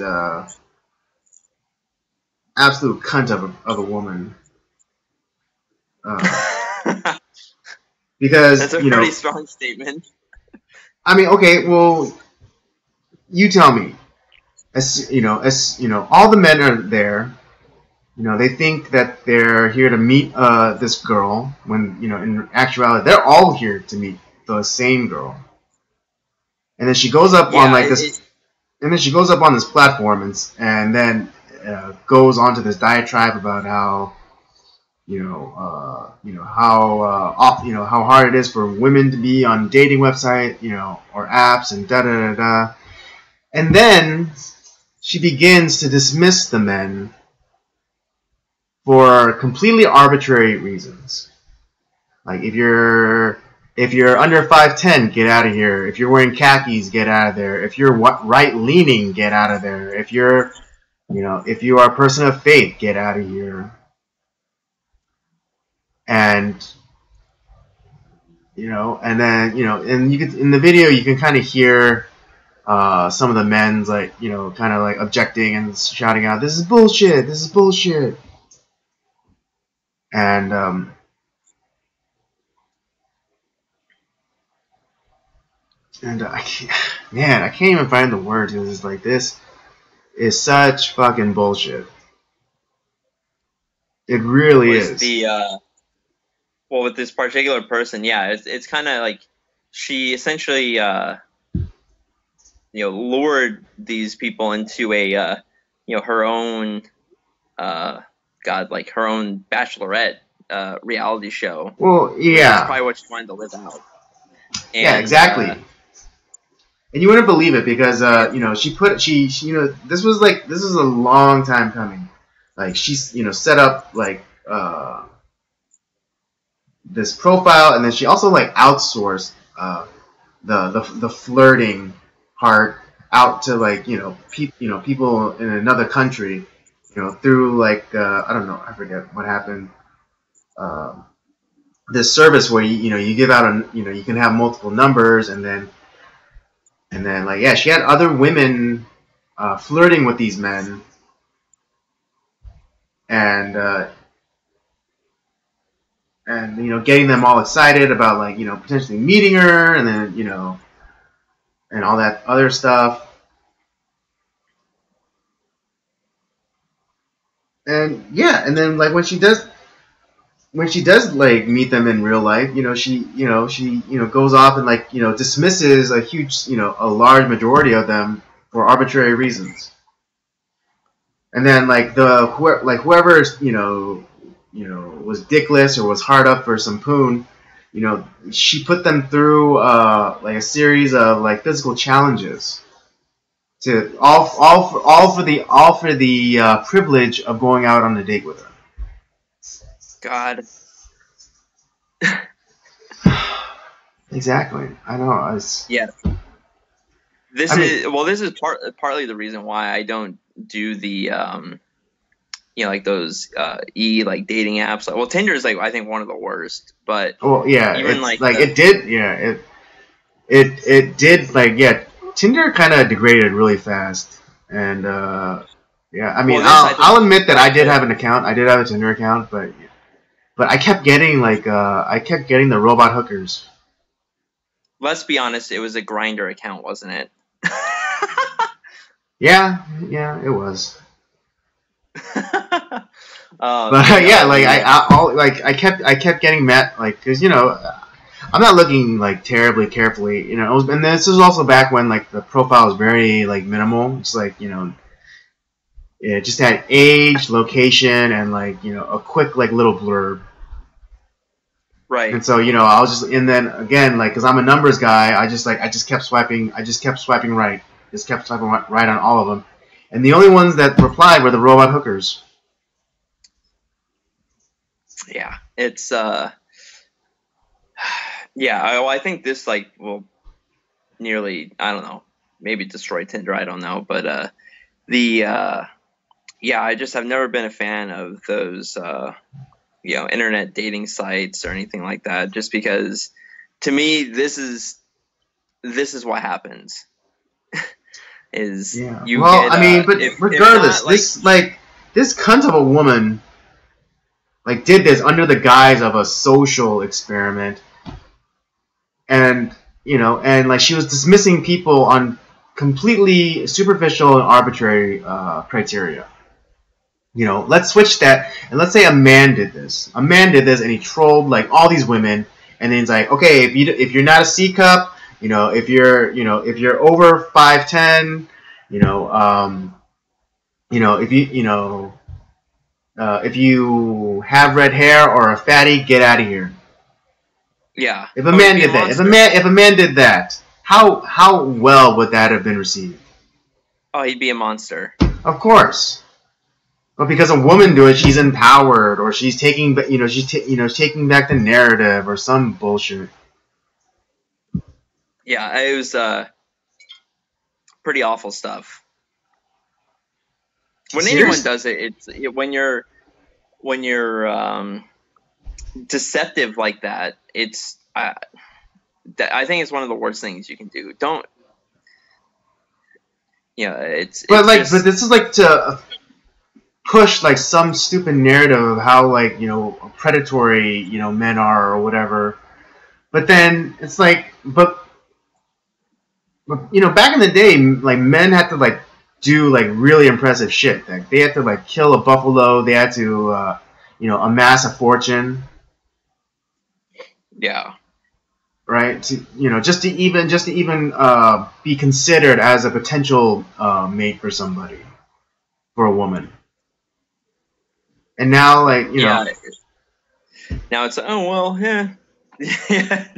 cunt of a woman. Because that's a pretty strong statement. I mean, okay, well, you tell me. As you know, all the men are there. You know, they think that they're here to meet this girl when, you know, in actuality, they're all here to meet the same girl. And then she goes up on like this, and then she goes up on this platform and then goes on to this diatribe about how, how hard it is for women to be on dating website, you know, or apps and da da da da. And then she begins to dismiss the men for completely arbitrary reasons. Like if you're under 5'10", get out of here. If you're wearing khakis, get out of there. If you're right leaning, get out of there. If you are a person of faith, get out of here. And then and you can, in the video, you can kind of hear some of the men's like, kind of like objecting and shouting out, "This is bullshit! This is bullshit!" And I can't even find the words, because it's like, this is such fucking bullshit. It really is. Well, with this particular person, yeah, it's kind of like she essentially lured these people into a her own her own bachelorette reality show. Well, yeah, that's probably what she wanted to live out. And, yeah, exactly. And you wouldn't believe it, because she this was a long time coming. Like, she's set up like this profile, and then she also like outsourced the flirting part out to like people in another country, through like I don't know, I forget what happened. This service where you give out you can have multiple numbers, and then like, yeah, she had other women flirting with these men, and getting them all excited about like potentially meeting her, and then and all that other stuff. And yeah, and then like when she does like meet them in real life, she goes off and like dismisses a huge a large majority of them for arbitrary reasons. And then like whoever was dickless or was hard up for some poon, she put them through like a series of like physical challenges to all for the privilege of going out on a date with her. God. Exactly. I know. Yeah. This is partly the reason why I don't do the like those like dating apps. Well, Tinder is like, I think, one of the worst. But even it did like, yeah, Tinder kind of degraded really fast. And yeah, I mean, I'll admit that I did have an account. I did have a Tinder account, but I kept getting like the robot hookers. Let's be honest, it was a Grindr account, wasn't it? Yeah, it was. But yeah, like I kept getting met, like, because I'm not looking like terribly carefully, and this is also back when like the profile was very like minimal. It's like it just had age, location, and like a quick like little blurb. Right. And so I was just, and then again, like, because I'm a numbers guy, I just kept swiping right, just kept swiping right on all of them, and the only ones that replied were the robot hookers. Yeah, it's yeah. I think this like will nearly, I don't know, maybe destroy Tinder. I don't know, but the yeah, I just have never been a fan of those internet dating sites or anything like that. Just because, to me, this is what happens. Is Yeah. you Well, get I mean, but if regardless, not like this cunt of a woman did this under the guise of a social experiment, and and she was dismissing people on completely superficial and arbitrary criteria. Let's switch that, and let's say a man did this. A man did this, and he trolled all these women, and then he's like, okay, if you're not a C cup, if you're over 5'10", if you have red hair or a fatty, get out of here. yeah. If a Oh, he'd man be a did that, monster. if a man did that, how well would that have been received? Oh, he'd be a monster. Of course. But because a woman do it, she's empowered, or she's taking, taking back the narrative, or some bullshit. Yeah, it was pretty awful stuff. When anyone does it, when you're deceptive like that, it's I think it's one of the worst things you can do. Don't it's But just, but this is to push some stupid narrative of how predatory men are or whatever. But then it's but back in the day, men had to do really impressive shit. They had to kill a buffalo. They had to amass a fortune. yeah. Right, just to even be considered as a potential mate for somebody, for a woman. And now, Yeah. Now it's, oh well, yeah. Yeah,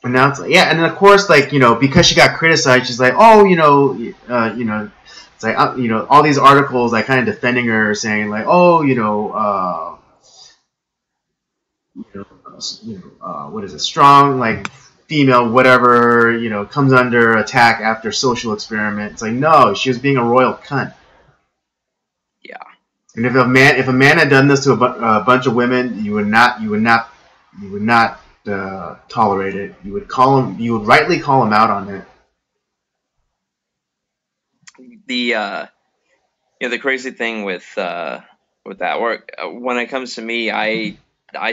and now it's and then of course, because she got criticized, she's like, oh, it's like, all these articles kind of defending her, saying oh, what is it, strong female whatever, comes under attack after social experiment. It's like, no, she was being a royal cunt. yeah. And if a man had done this to a bunch of women, you would not tolerate it. You would rightly call him out on it. The crazy thing with that work, when it comes to me, I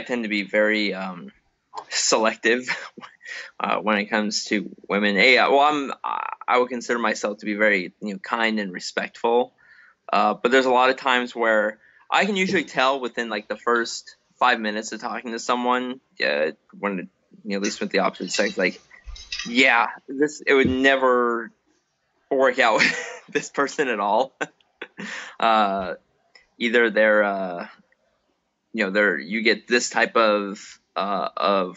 tend to be very selective when it comes to women. Hey, well, I would consider myself to be very kind and respectful, but there's a lot of times where I can usually tell within the first 5 minutes of talking to someone, when at least with the opposite sex, yeah, it would never work out with this person at all. Either they're you get this type of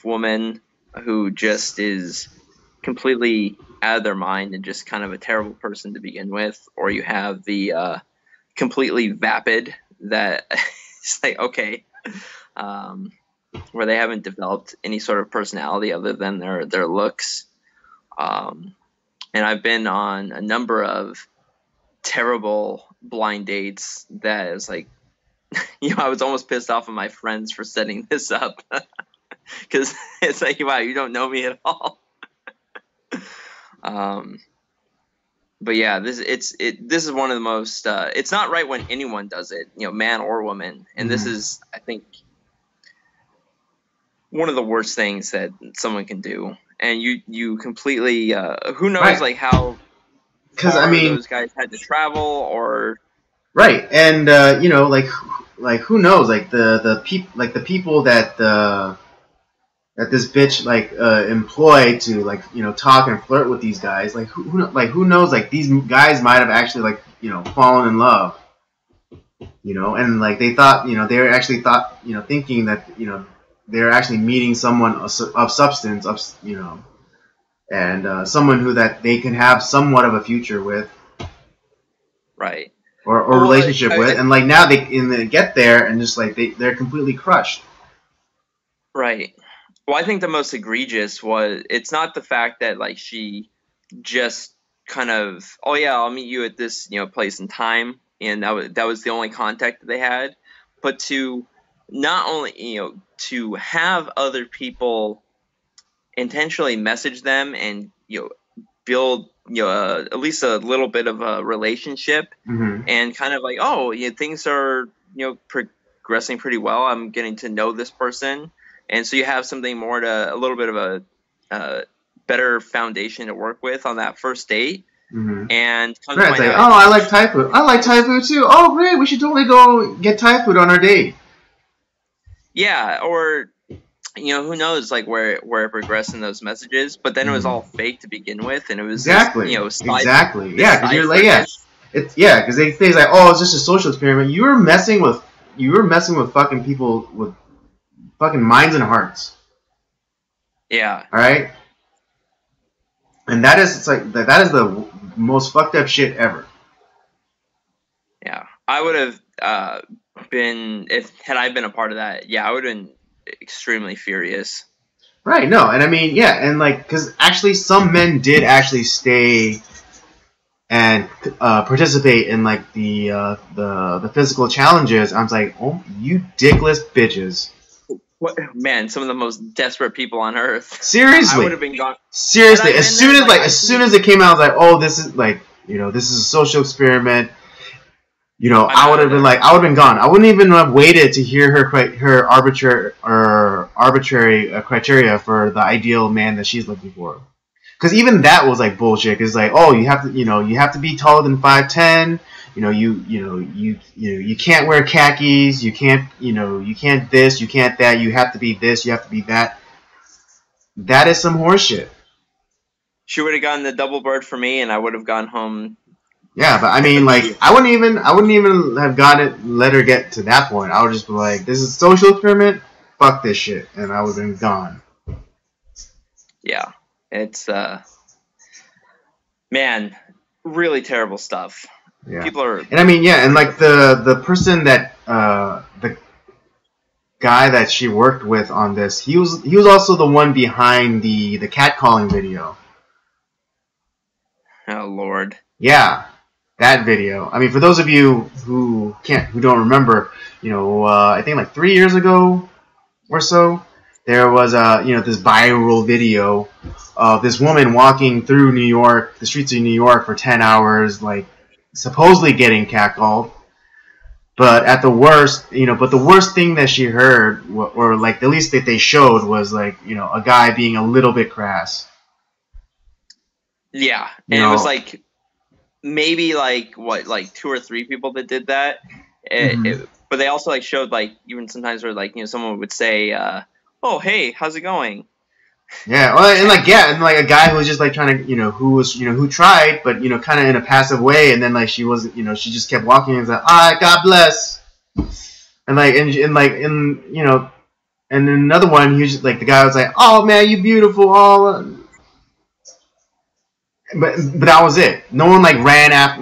woman who just is completely out of their mind and just kind of a terrible person to begin with, or you have the completely vapid that it's okay, where they haven't developed any sort of personality other than their looks. And I've been on a number of terrible blind dates that is I was almost pissed off at my friends for setting this up, because it's wow, you don't know me at all. But yeah, this is one of the most it's not right when anyone does it, man or woman, and this is, I think, one of the worst things that someone can do. And you completely who knows Right. how Because far those guys had to travel, or right, and who knows, the people that this bitch employed to talk and flirt with these guys, who knows, these guys might have actually fallen in love, and they thought, they were actually thinking that they're actually meeting someone of substance, and someone who that they can have somewhat of a future with. right. or relationship with, and like now they get there and just like they're completely crushed. Right. Well, I think the most egregious was, it's not the fact that like she just kind of, oh yeah, I'll meet you at this, place and time, and that was the only contact that they had, but to not only, to have other people intentionally message them and build at least a little bit of a relationship, and kind of like, oh, things are progressing pretty well. I'm getting to know this person, and so you have something more to, a little bit of a better foundation to work with on that first date. And come right, it's like, oh, I like Thai food. I like Thai food too. Oh, great, we should totally go get Thai food on our date. Yeah, or who knows, like where it progressed in those messages, but then it was all fake to begin with, and it was exactly, just, exactly, yeah, because you're like, because they say like, oh, it's just a social experiment. You were messing with fucking people with fucking minds and hearts. Yeah. All right. And that is the most fucked up shit ever. Yeah, I would have been, had I been a part of that. Yeah, I would have been extremely furious. Right. No, and I mean, yeah, and like, because actually, some men did actually stay and participate in like the physical challenges. I was like, oh, you dickless bitches. What, man, some of the most desperate people on earth. Seriously, I would have been gone. Seriously, as soon as it came out, I was like, oh, this is like, this is a social experiment. I would have been like, I would have been gone. I wouldn't even have waited to hear her arbitrary criteria for the ideal man that she's looking for. Because even that was like bullshit. Because like, oh, you have to be taller than 5'10". You can't wear khakis. You can't this. You can't that. You have to be this. You have to be that. That is some horseshit. She would have gotten the double bird for me, and I would have gone home. Yeah, but I mean, like, I wouldn't even have let her get to that point. I would just be like, this is a social experiment. Fuck this shit, and I would have been gone. Yeah, it's man, really terrible stuff. Yeah. People are, and I mean, yeah, and like the person that the guy that she worked with on this, he was also the one behind the catcalling video. Oh Lord. Yeah, that video. I mean, for those of you who don't remember, I think like 3 years ago or so, there was this viral video of this woman walking through the streets of New York for 10 hours, like supposedly getting catcalled. But at the worst, the worst thing that she heard, or like at least that they showed, was like, a guy being a little bit crass. Yeah, and it was like maybe like 2 or 3 people that did that. But they also like showed like even sometimes where like someone would say, "Oh hey, how's it going?" Yeah, well, and like a guy who was just like trying to who tried, but kind of in a passive way, and then like she wasn't, she just kept walking and was like, "Ah, God bless," and and then another one, he was just, like the guy was like, "Oh man, you beautiful," but that was it. No one ran after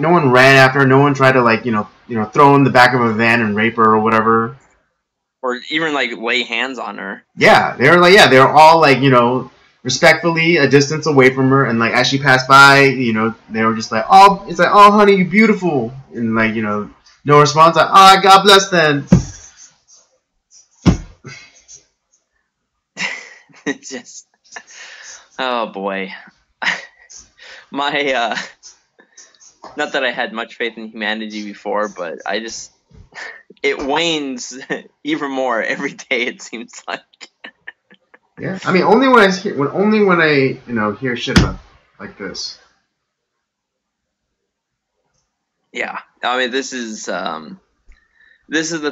her. No one tried to throw in the back of a van and rape her or whatever. Or even like lay hands on her. Yeah, they were all like, respectfully a distance away from her, and like as she passed by, they were just like, oh, it's like, oh honey, you beautiful, and like, no response, like, oh, God bless then. It's just, oh boy. My not that I had much faith in humanity before, but it wanes even more every day, it seems like. Yeah, I mean, only when I hear shit about like this. Yeah, I mean, this is the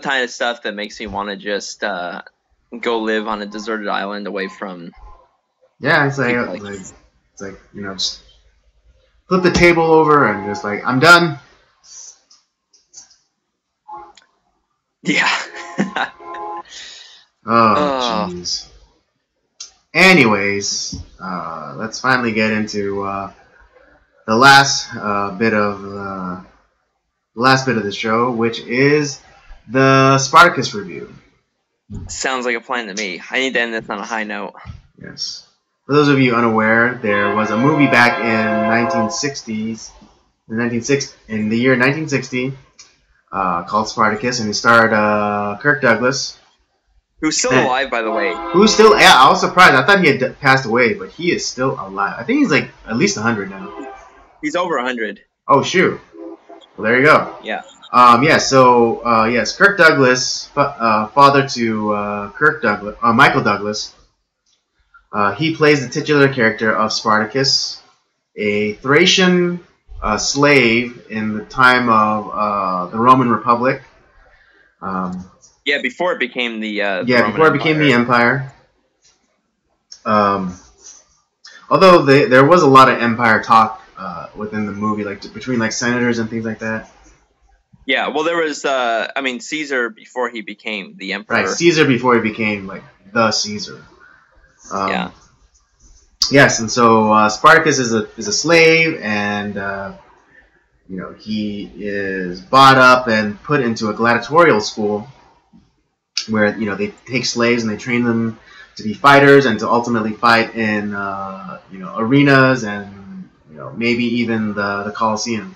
kind of stuff that makes me want to just go live on a deserted island away from. Yeah, it's like just flip the table over and just like, I'm done. Yeah. Oh, jeez. Anyways, let's finally get into the last bit of the last bit of the show, which is the Spartacus review. Sounds like a plan to me. I need to end this on a high note. Yes. For those of you unaware, there was a movie back in in the year 1960, called Spartacus, and it starred Kirk Douglas. Who's still alive, by the way. Who's still? Yeah, I was surprised. I thought he had passed away, but he is still alive. I think he's like at least 100 now. He's over 100. Oh shoot! Well, there you go. Yeah. Yeah. So yes, Kirk Douglas, father to Michael Douglas. He plays the titular character of Spartacus, a Thracian slave in the time of the Roman Republic. Yeah, before it became the Empire. Although there was a lot of Empire talk within the movie, like between like senators and things like that. Yeah, well, there was Caesar before he became the emperor. Right, Caesar before he became like the Caesar. Yeah. Yes, and so Spartacus is a slave, and he is bought up and put into a gladiatorial school, where they take slaves and they train them to be fighters and to ultimately fight in arenas and maybe even the Colosseum.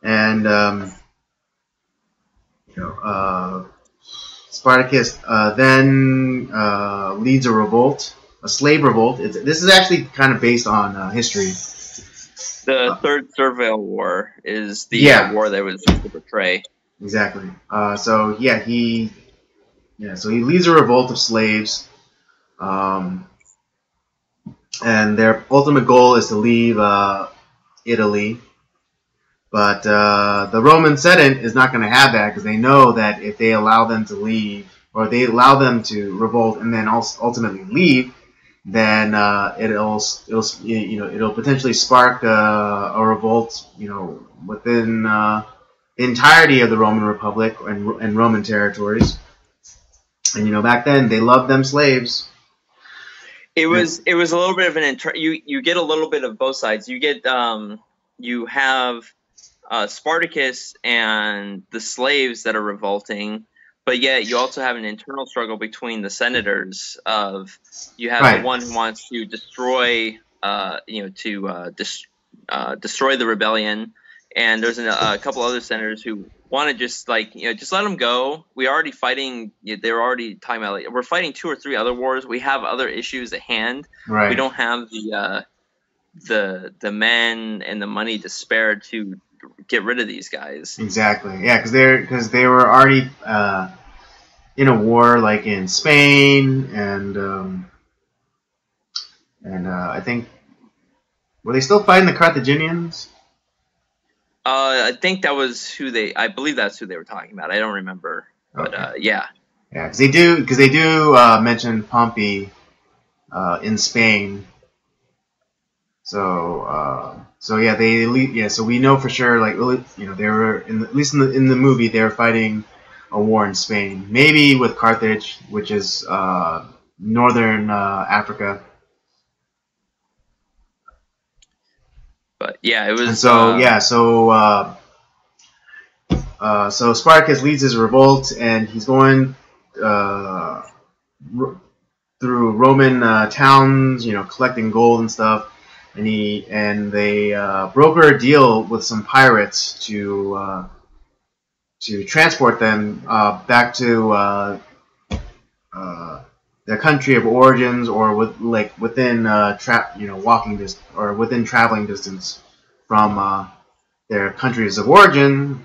And Spartacus then leads a revolt, a slave revolt. This is actually kind of based on history. The Third Servile War is the war that was used to portray. Exactly. So he leads a revolt of slaves, and their ultimate goal is to leave Italy. But the Roman Senate is not going to have that, because they know that if they allow them to leave, or they allow them to revolt and then ultimately leave, then it'll potentially spark a revolt, within the entirety of the Roman Republic and Roman territories. And back then they loved them slaves. It was a little bit of you get a little bit of both sides. You get you have Spartacus and the slaves that are revolting, but yet you also have an internal struggle between the senators. You have the one who wants to destroy destroy the rebellion, and there's a couple other senators who want to just just let them go. We're already fighting. They were already talking about we're fighting 2 or 3 other wars. We have other issues at hand. Right. We don't have the men and the money to spare to get rid of these guys. Exactly. Yeah, because they were already in a war like in Spain and I think were they still fighting the Carthaginians? I think that was I believe that's who they were talking about. I don't remember, but yeah. Yeah, because they do mention Pompey in Spain. So so we know for sure, they were at least in the movie they were fighting a war in Spain, maybe with Carthage, which is northern Africa. But yeah, it was. And so Spartacus leads his revolt, and he's going through Roman towns, collecting gold and stuff. And they broker a deal with some pirates to transport them back to their country of origins, or within walking distance, or within traveling distance from their countries of origin,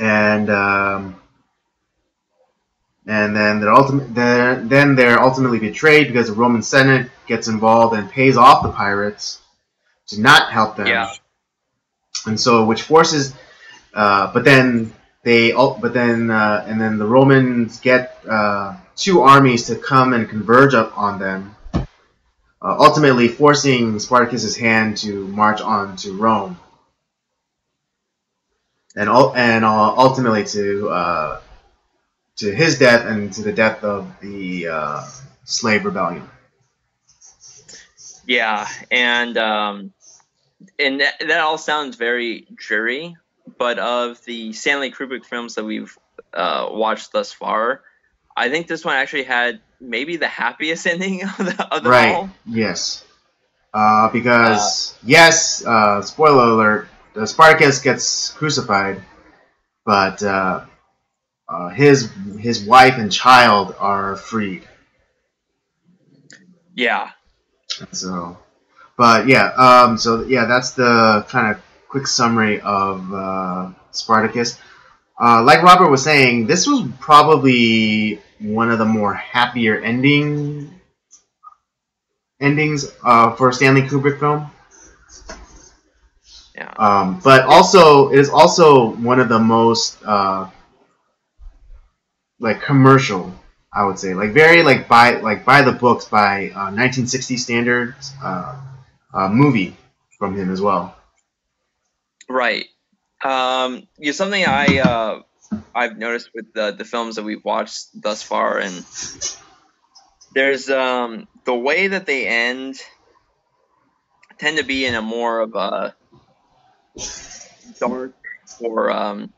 and then they're ultimately betrayed because the Roman Senate gets involved and pays off the pirates to not help them. Yeah. And so, which forces, and then the Romans get 2 armies to come and converge up on them, ultimately forcing Spartacus's hand to march on to Rome, and ultimately to his death and to the death of the slave rebellion. Yeah, and that all sounds very dreary, but of the Stanley Kubrick films that we've watched thus far, I think this one actually had maybe the happiest ending of them Right. all. Yes. Because yes, spoiler alert: Spartacus gets crucified, but his wife and child are freed. Yeah. So, but yeah, that's the kind of quick summary of Spartacus. Like Robert was saying, this was probably one of the more happier endings for a Stanley Kubrick film. Yeah. But also, it is also one of the most like commercial, I would say, like very by the books, by 1960 standards movie from him as well. Right. Something I've noticed with the films that we've watched thus far, and there's the way that they end tend to be in a more of a dark or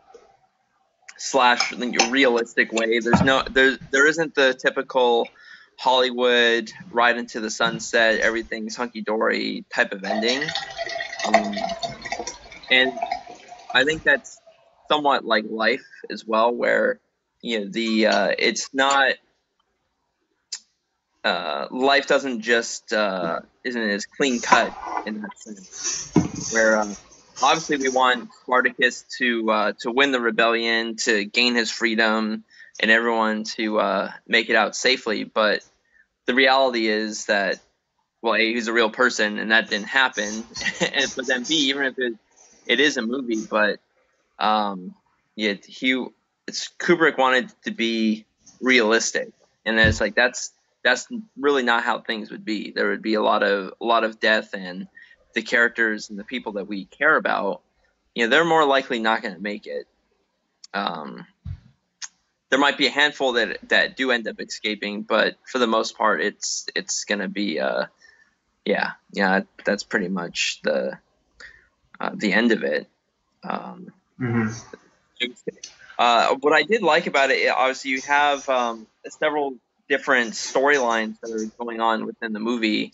slash realistic way. There isn't the typical Hollywood right into the sunset, everything's hunky dory type of ending, and I think that's somewhat like life as well, where it's not life doesn't just isn't as clean cut in that sense. Where obviously we want Spartacus to win the rebellion, to gain his freedom, and everyone to make it out safely. But the reality is that, well, A, he's a real person, and that didn't happen. But then B, even if it is a movie, but Kubrick wanted to be realistic, and it's like that's really not how things would be. There would be a lot of death, and the characters and the people that we care about, they're more likely not going to make it. There might be a handful that do end up escaping, but for the most part, it's going to be that's pretty much the end of it. What I did like about it, obviously, you have several different storylines that are going on within the movie.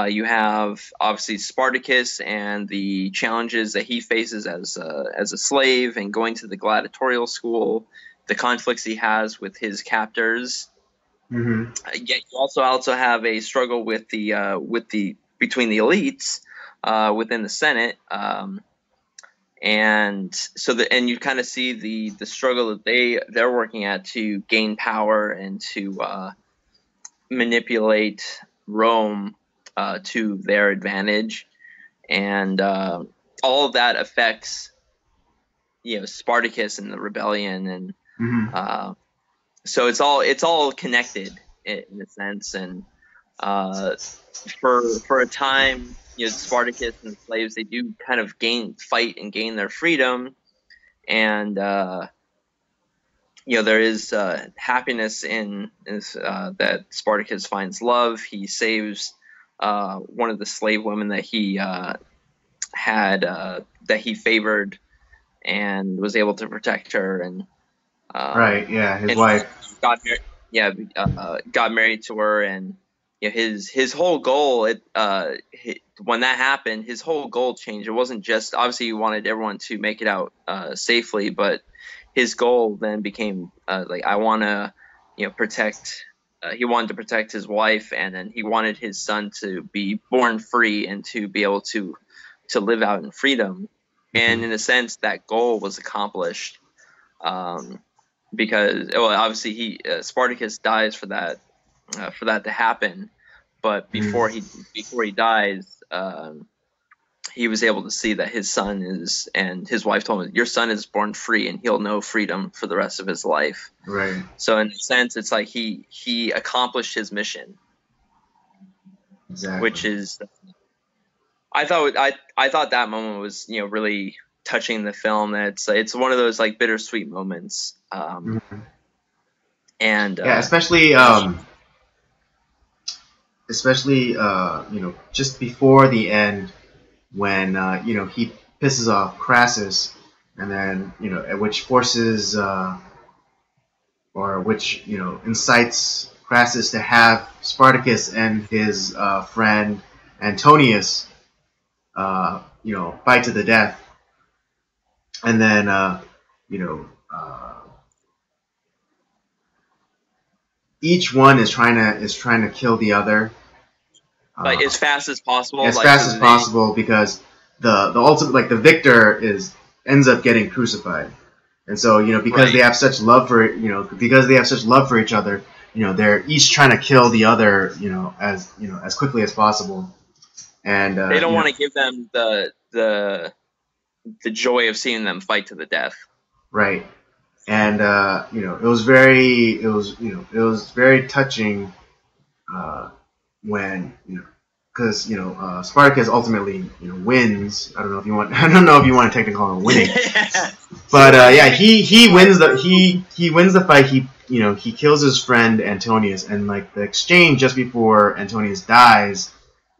You have obviously Spartacus and the challenges that he faces as a slave and going to the gladiatorial school, the conflicts he has with his captors. Yet you also have a struggle with the between the elites within the Senate. And you kind of see the struggle that they're working at to gain power and to manipulate Rome to their advantage, and all of that affects Spartacus and the rebellion, and so it's all connected in a sense. And for a time, Spartacus and the slaves, they do kind of fight and gain their freedom, and there is happiness in that Spartacus finds love. He saves one of the slave women that he had that he favored, and was able to protect her, and his wife got married to her, and his whole goal, when that happened, his whole goal changed. It wasn't just, obviously he wanted everyone to make it out safely, but his goal then became I want to protect. He wanted to protect his wife, and then he wanted his son to be born free and to be able to live out in freedom. And in a sense, that goal was accomplished, because obviously Spartacus dies for that to happen. But before he dies, he was able to see that his son is, and his wife told him, your son is born free and he'll know freedom for the rest of his life. Right. So in a sense, it's like he accomplished his mission. Exactly. Which is, I thought that moment was really touching the film. That it's one of those like bittersweet moments. And especially just before the end, when he pisses off Crassus and then which forces or which incites Crassus to have Spartacus and his friend Antonius fight to the death, and then each one is trying to kill the other like as fast as possible. As fast as possible, because the ultimate, like, the victor ends up getting crucified. And so, because they have such love for each other, they're each trying to kill the other, as quickly as possible. And they don't want to give them the joy of seeing them fight to the death. Right. And it was very touching when because Spartacus ultimately wins. I don't know if you want to technically call him winning, but he wins the fight. He kills his friend Antonius, and like the exchange just before Antonius dies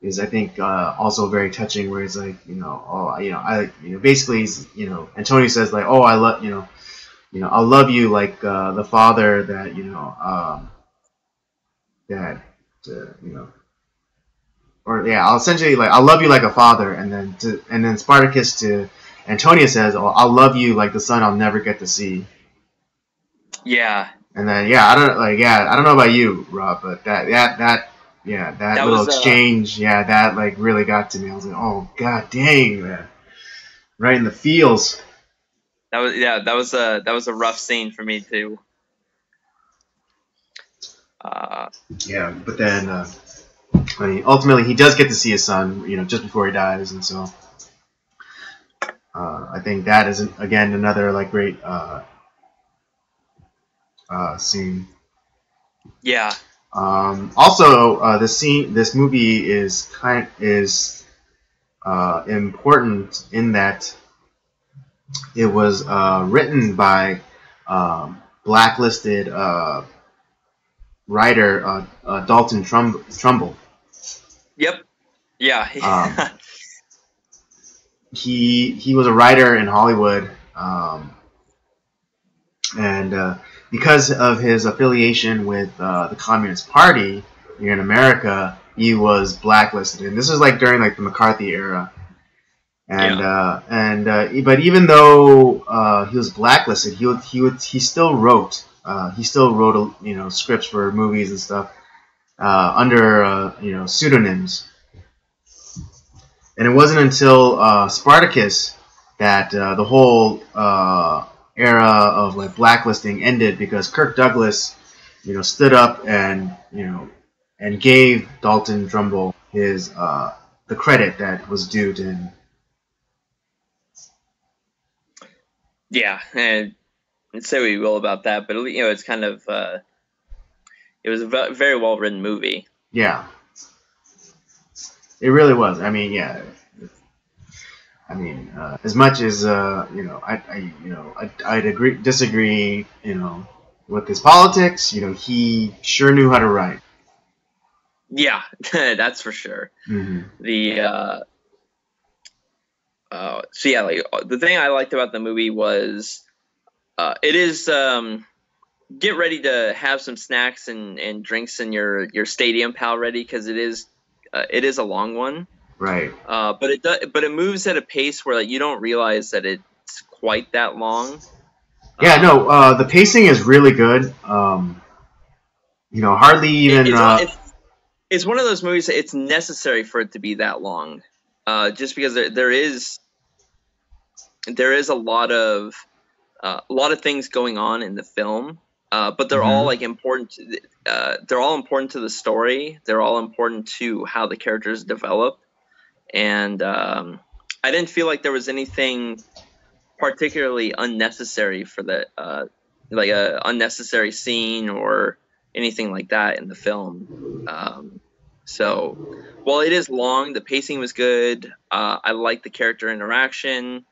is, I think, also very touching. Where he's like, basically, Antonius says like, oh, I love I'll love you like the father that I'll essentially, like, I'll love you like a father, and then Spartacus to Antonius says, oh, I'll love you like the son I'll never get to see. Yeah. And then I don't know about you, Rob, but that little exchange, that like really got to me. I was like, oh god dang, man, right in the feels. That was a rough scene for me too. But then ultimately he does get to see his son, just before he dies, and so I think that is again another like great scene. Yeah. Also, this movie is important in that it was written by blacklisted writer Dalton Trumbull. Yep. Yeah. He was a writer in Hollywood, and because of his affiliation with the Communist Party here in America, he was blacklisted. And this is like during like the McCarthy era. And but even though he was blacklisted, he still wrote scripts for movies and stuff under pseudonyms. And it wasn't until Spartacus that the whole era of like blacklisting ended, because Kirk Douglas stood up and gave Dalton Trumbull his the credit that was due to him. Yeah, and say what you will about that, but it's kind of it was a very well written movie. Yeah, it really was. I mean, as much as I'd disagree, with his politics, he sure knew how to write. Yeah, that's for sure. Mm-hmm. The thing I liked about the movie was it is get ready to have some snacks and drinks in your stadium pal ready, because it is a long one. Right. But it moves at a pace where like you don't realize that it's quite that long. Yeah, the pacing is really good. Hardly even. It's one of those movies that it's necessary for it to be that long, just because there is a lot of things going on in the film, but they're all like important. They're all important to the story. They're all important to how the characters develop, and I didn't feel like there was anything particularly unnecessary for like a unnecessary scene or anything like that in the film. So while it is long, the pacing was good. I liked the character interaction.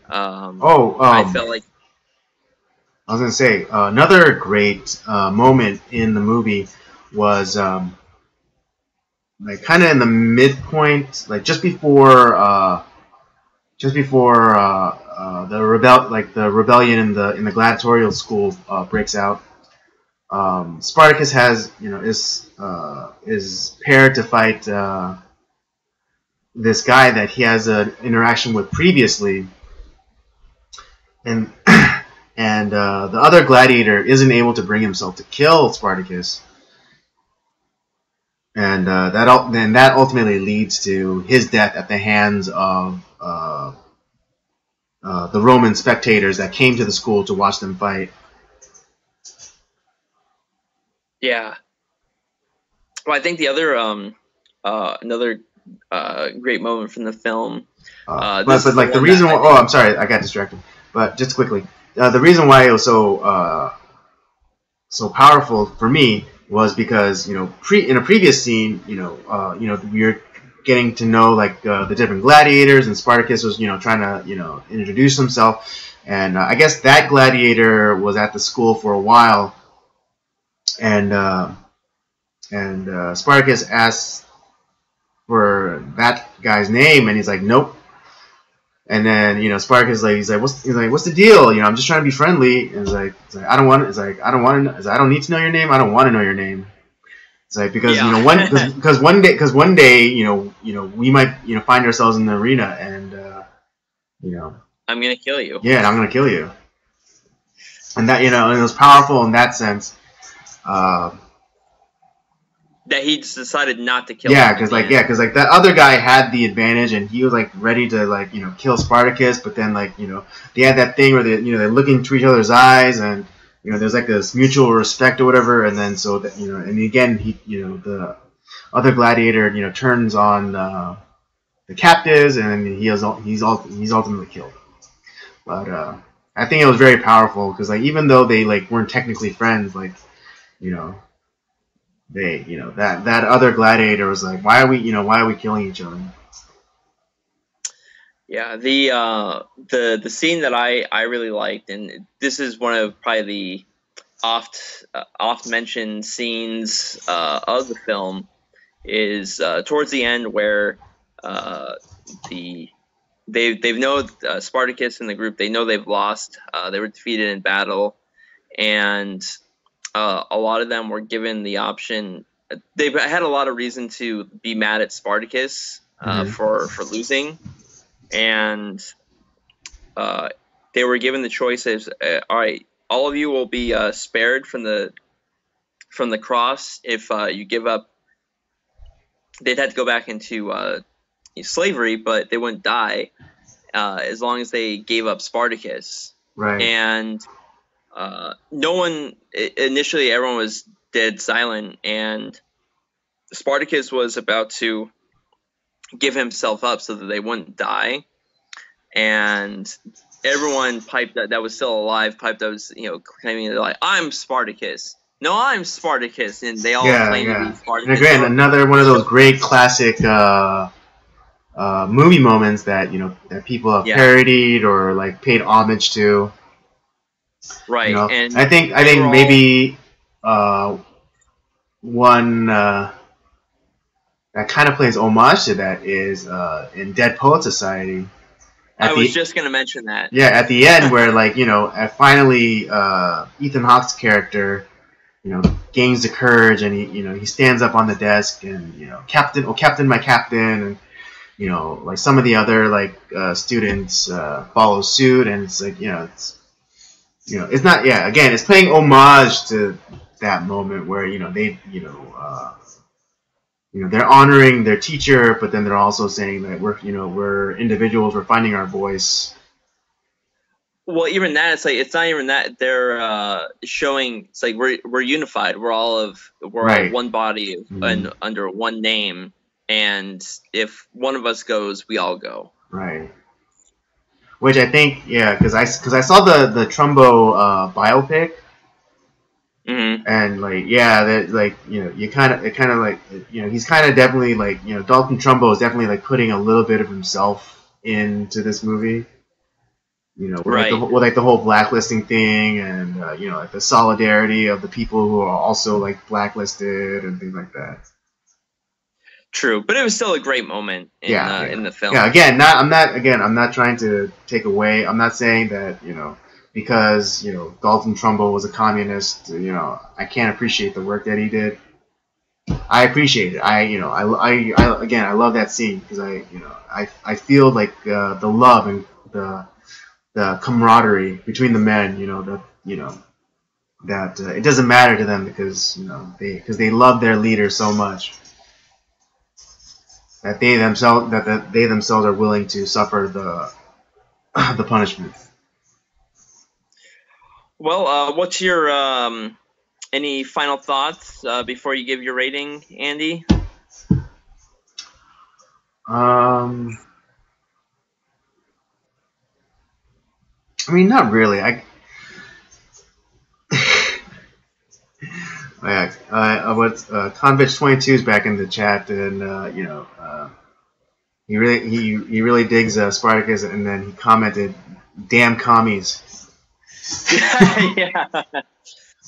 I felt like I was gonna say another great moment in the movie was like kind of in the midpoint, like just before just before the rebellion in the gladiatorial school breaks out. Spartacus has is paired to fight this guy that he has an interaction with previously, and and the other gladiator isn't able to bring himself to kill Spartacus, and that ultimately leads to his death at the hands of the Roman spectators that came to the school to watch them fight. Yeah. Well, I think the other another great moment from the film. But like the reason why, I'm sorry, I got distracted. But just quickly, the reason why it was so powerful for me was because in a previous scene, we were getting to know like the different gladiators, and Spartacus was trying to introduce himself, and I guess that gladiator was at the school for a while, and Spartacus asked for that guy's name, and he's like, nope. And then Spartacus he's like what's the deal? I'm just trying to be friendly. And he's like I don't want to. I don't need to know your name. I don't want to know your name. It's like because one day we might find ourselves in the arena, and I'm gonna kill you. Yeah, and I'm gonna kill you. And that and it was powerful in that sense. That he just decided not to kill. Yeah, because that other guy had the advantage, and he was like ready to kill Spartacus, but then they had that thing where they they look into each other's eyes, and there's like this mutual respect or whatever, and then so that and again the other gladiator turns on the captives, and then he's ultimately killed. But I think it was very powerful because even though they weren't technically friends, they that other gladiator was like, why are we killing each other? Yeah, the scene that I really liked, and this is one of probably the oft mentioned scenes of the film, is towards the end where they've know Spartacus and the group, they know they've lost, they were defeated in battle, and a lot of them were given the option. They've had a lot of reason to be mad at Spartacus for losing, and they were given the choices. All right, all of you will be spared from the cross if you give up. They'd have to go back into slavery, but they wouldn't die as long as they gave up Spartacus. Right. And no one initially, everyone was dead silent, and Spartacus was about to give himself up so that they wouldn't die, and everyone piped that was still alive piped that was claiming they're like, I'm Spartacus. No, I'm Spartacus, and they all claim to be Spartacus. And again, another one of those great classic movie moments that that people have parodied or paid homage to. Right, and I think maybe one that kind of plays homage to that is in Dead Poet Society. I was just gonna mention that. Yeah, at the end where finally Ethan Hawke's character gains the courage, and he stands up on the desk, and Captain, my captain, and some of the other students follow suit, and it's it's not, again, it's paying homage to that moment where they're honoring their teacher, but then they're also saying that we're individuals, we're finding our voice. Well, even that, it's not even that. They're showing it's we're unified. We're all one body and under one name. And if one of us goes, we all go. Right. Which I think, because I saw the Trumbo biopic. Mm-hmm. And he's kind of definitely Dalton Trumbo is definitely putting a little bit of himself into this movie. With the whole blacklisting thing, and the solidarity of the people who are also blacklisted and things like that. True, but it was still a great moment in the film. Yeah, again, I'm not trying to take away. I'm not saying that, because, Dalton Trumbull was a communist, I can't appreciate the work that he did. I appreciate it. Again, I love that scene because I feel like the love and the camaraderie between the men, that it doesn't matter to them because they love their leader so much that they themselves are willing to suffer the punishment. Well, what's your any final thoughts before you give your rating, Andy? I mean, not really. Convich 22 is back in the chat, and he really digs Spartacus, and then he commented, "Damn commies." Yeah.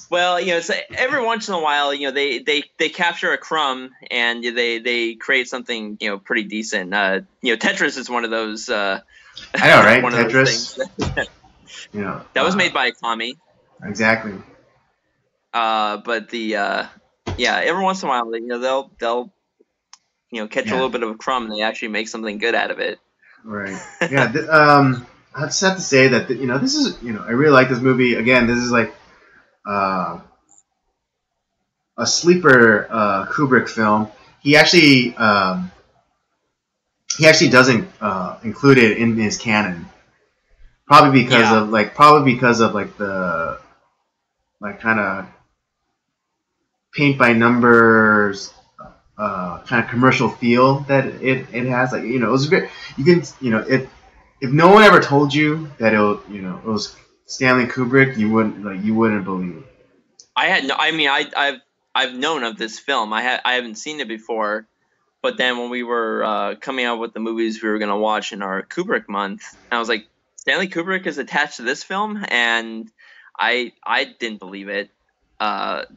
Well, so every once in a while, they capture a crumb and they create something pretty decent. Tetris is one of those. I know, right? One Tetris. Of those things that was made by a commie. Exactly. But every once in a while, they'll catch a little bit of a crumb and they actually make something good out of it. Right. Yeah. I just have to say that this is I really like this movie. Again, this is like a sleeper Kubrick film. He actually doesn't include it in his canon. Probably because of the kind of paint by numbers kind of commercial feel that it has. Like it was very, you can if no one ever told you that it was Stanley Kubrick, you wouldn't believe. I've known of this film. I haven't seen it before, but then when we were coming out with the movies we were gonna watch in our Kubrick month, I was like, Stanley Kubrick is attached to this film, and I didn't believe it.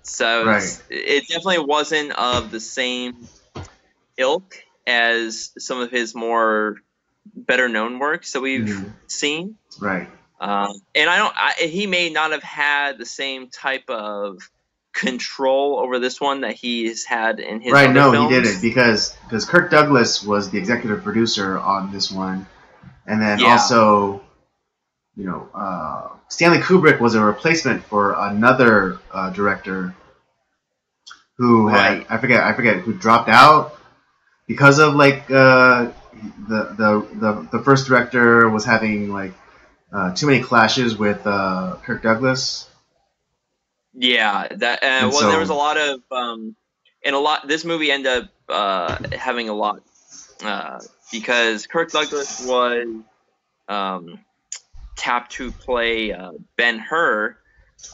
So right. It definitely wasn't of the same ilk as some of his more better known works that we've seen. Right. And he may not have had the same type of control over this one that he's had in his other films. He didn't, because Kirk Douglas was the executive producer on this one, and then also Stanley Kubrick was a replacement for another director who had I forget who dropped out because of the first director was having too many clashes with Kirk Douglas. Yeah, that there was a lot of this movie ended up having a lot because Kirk Douglas was tapped to play Ben-Hur,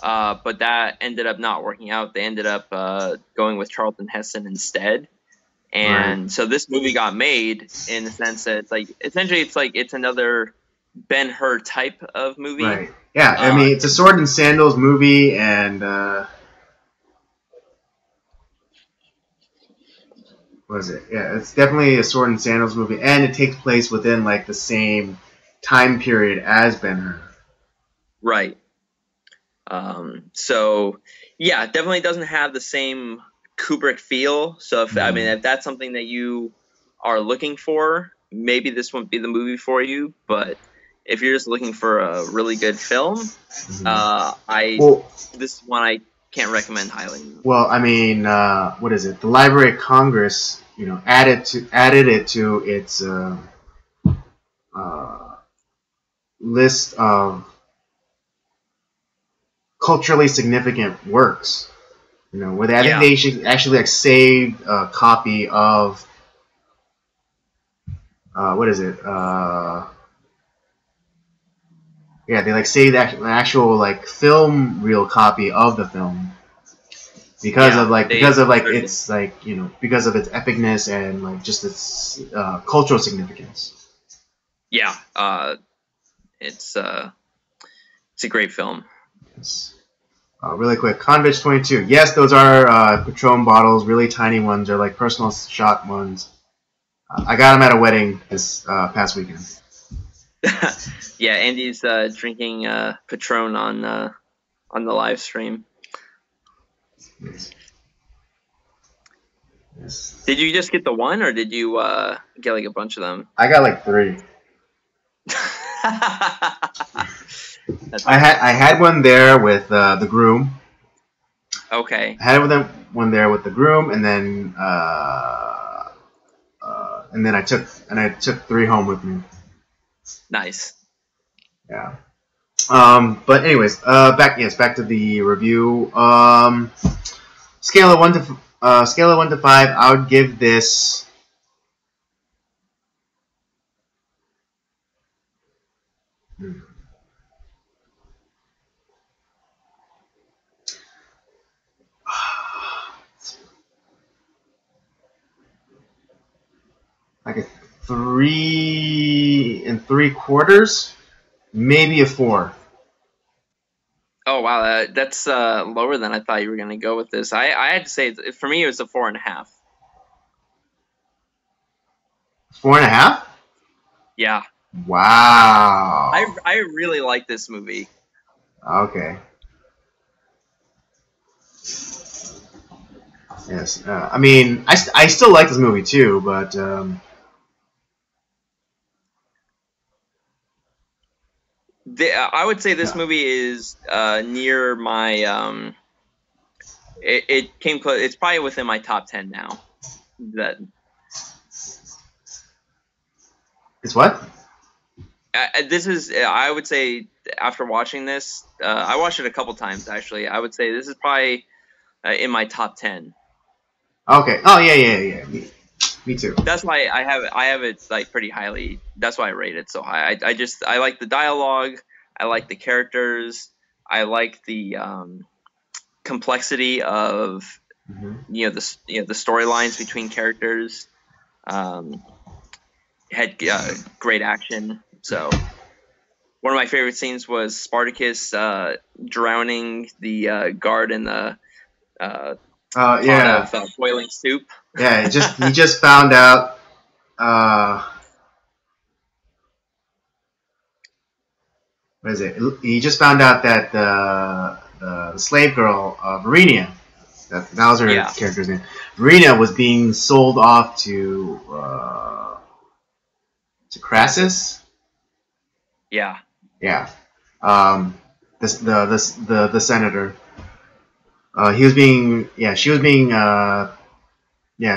but that ended up not working out. They ended up going with Charlton Heston instead. And so this movie got made in the sense that it's another Ben-Hur type of movie. Right. Yeah, I mean, it's a sword and sandals movie, and what is it? Yeah, it's definitely a sword and sandals movie, and it takes place within the same time period as Ben-Hur. Right. So yeah, it definitely doesn't have the same Kubrick feel. So if that's something that you are looking for, maybe this won't be the movie for you. But if you're just looking for a really good film, this one I can't recommend highly. Well, I mean, what is it? The Library of Congress, added it to its list of culturally significant works. Where they, I think they should actually saved a copy of what is it? They saved an actual film reel copy of the film because of its because of its epicness and just its cultural significance. Yeah, it's a great film. Yes. Really quick, Convich 22. Yes, those are Patron bottles, really tiny ones. They're like personal shot ones. I got them at a wedding this past weekend. Yeah, Andy's drinking Patron on the live stream. Yes. Did you just get the one, or did you get like a bunch of them? I got like 3. I had one there with the groom. Okay. I had one there with the groom, and then I took 3 home with me. Nice. Yeah. But anyways, back to the review. Scale of 1 to 5, I would give this. Like a 3 3/4, maybe a 4. Oh wow, that's lower than I thought you were gonna go with this. I had to say, for me, it was a 4.5. 4.5? Yeah. Wow. I really like this movie. Okay. Yes. I mean, I still like this movie too, but I would say this movie is near my it came close. It's probably within my top 10 now. That it's what? This is, I would say, after watching this, I watched it a couple times actually. I would say this is probably in my top 10. Okay. Oh yeah. Me too. That's why I have it like pretty highly. That's why I rate it so high. I like the dialogue. I like the characters. I like the complexity of the storylines between characters. Had great action. So one of my favorite scenes was Spartacus drowning the guard in the pot of boiling soup. Yeah, he just found out. What is it? He just found out that the slave girl, Verenia, that was her character's name. Verenia was being sold off to Crassus. Yeah. Yeah. The senator. She was being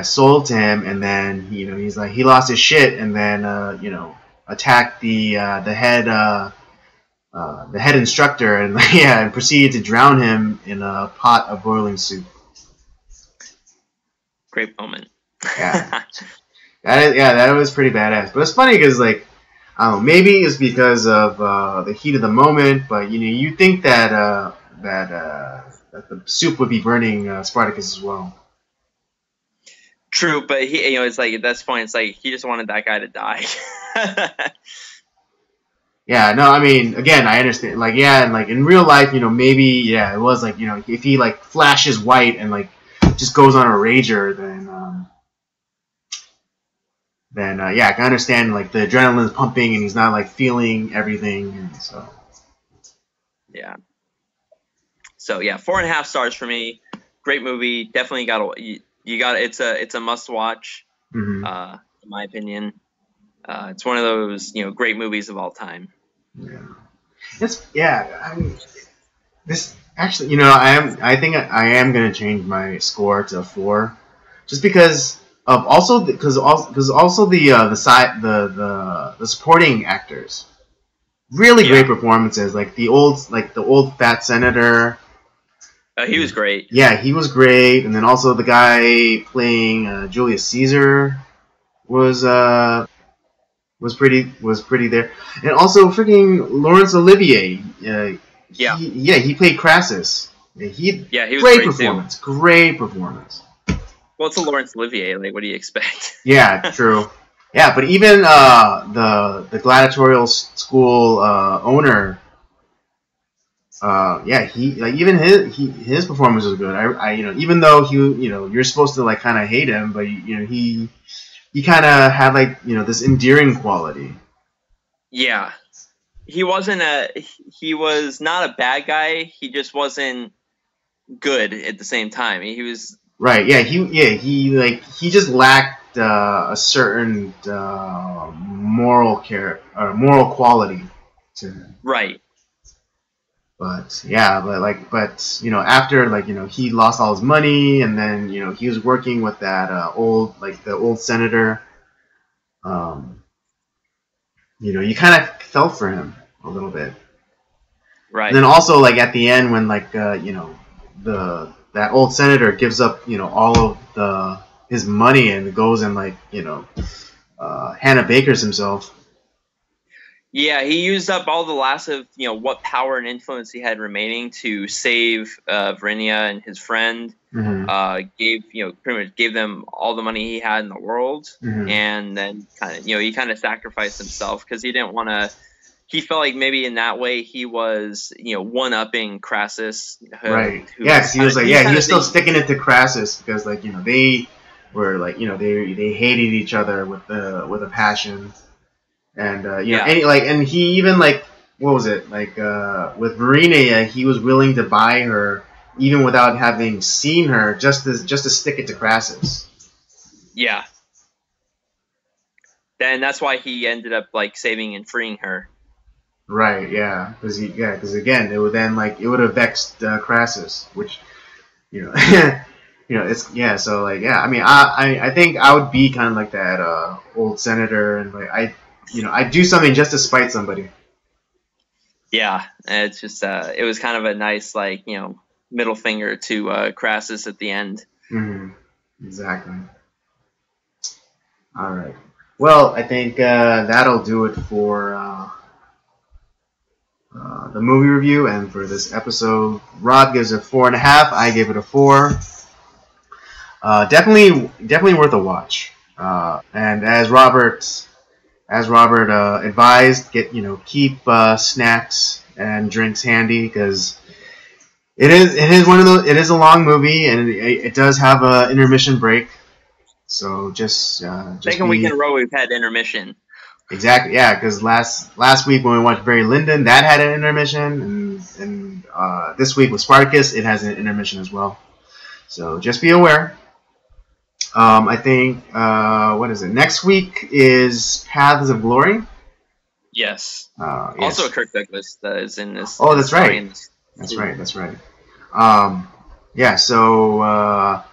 sold to him, and then he's like, he lost his shit, and then attacked the head instructor, and and proceeded to drown him in a pot of boiling soup. Great moment. Yeah. That was pretty badass. But it's funny because, like, I don't know, maybe it's because of the heat of the moment, but you think that that the soup would be burning Spartacus as well. True, but he, it's like at this point, it's like he just wanted that guy to die. Yeah, no, I mean, again, I understand. Like, yeah, and like in real life, maybe, it was like, if he like flashes white and like just goes on a rager, then I can understand, like, the adrenaline's pumping and he's not like feeling everything, and so. Yeah. So yeah, 4.5 stars for me. Great movie. Definitely it's a must watch. Mm-hmm. In my opinion, it's one of those great movies of all time. Yeah. I mean, this actually, I think I am gonna change my score to a 4, just because of the supporting actors. Really great performances, like the old fat senator. He was great. Yeah, he was great, and then also the guy playing Julius Caesar was pretty there, and also freaking Laurence Olivier. He played Crassus. He was great performance. Too. Great performance. Well, it's a Laurence Olivier. Like, what do you expect? Yeah, true. Yeah, but even the gladiatorial school owner, Yeah, he like even his performance was good. I even though you're supposed to like kind of hate him, but he kind of had like this endearing quality. Yeah, he wasn't he was not a bad guy. He just wasn't good at the same time. He was Right. Yeah. He just lacked a certain moral quality to him. right. But yeah, but after he lost all his money, and then he was working with that the old senator. Um, you kind of felt for him a little bit. Right. And then also like at the end when that old senator gives up all of his money and goes and Hannah Baker's himself. Yeah, he used up all the last of what power and influence he had remaining to save Vrinia and his friend. Mm-hmm. Gave pretty much gave them all the money he had in the world, Mm-hmm. and then he kind of sacrificed himself because he didn't want to. He felt like maybe in that way he was one-upping Crassus. Right. Yeah, because he was still sticking it to Crassus because they were they hated each other with a passion. And and he even what was it with Verena, he was willing to buy her even without having seen her just to stick it to Crassus. Yeah. Then that's why he ended up saving and freeing her. Right. Yeah. Because again, it would then it would have vexed Crassus, which it's So I mean, I think I would be kind of like that old senator, and I'd do something just to spite somebody. Yeah, it's just it was kind of a nice middle finger to Crassus at the end. Mm-hmm. Exactly. All right. Well, I think that'll do it for the movie review and for this episode. Rob gives it 4.5. I give it a 4. Definitely worth a watch. And as Robert advised, keep snacks and drinks handy because it is one of those. It is a long movie and it does have an intermission break. So just second week in a row we've had intermission. Exactly, yeah. Because last week when we watched Barry Lyndon, that had an intermission, and this week with Spartacus, it has an intermission as well. So just be aware. I think what is it? Next week is Paths of Glory. Yes. Yes. Also, Kirk Douglas is in this. Oh, that's right. That's right. Yeah. So,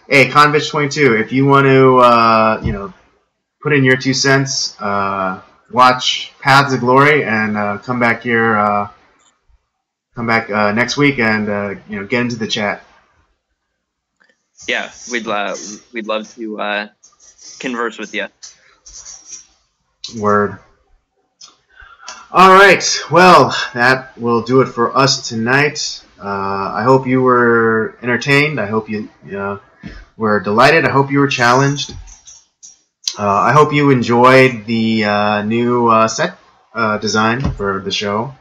hey, Convich 22, if you want to, put in your 2 cents, watch Paths of Glory, and come back here. Come back next week, and get into the chat. Yeah, we'd love to converse with you. Word. All right. Well, that will do it for us tonight. I hope you were entertained. I hope you were delighted. I hope you were challenged. I hope you enjoyed the new set design for the show.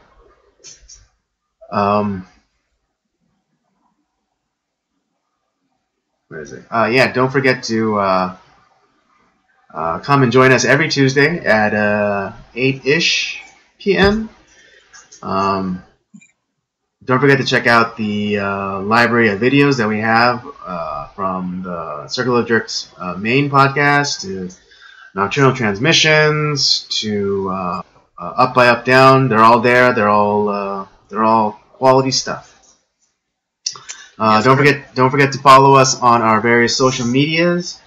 Where is it? Yeah, don't forget to come and join us every Tuesday at 8-ish p.m. Don't forget to check out the library of videos that we have from the Circle of Jerks main podcast to Nocturnal Transmissions to Up by Up Down. They're all there. They're all quality stuff. Yes, don't forget to follow us on our various social medias.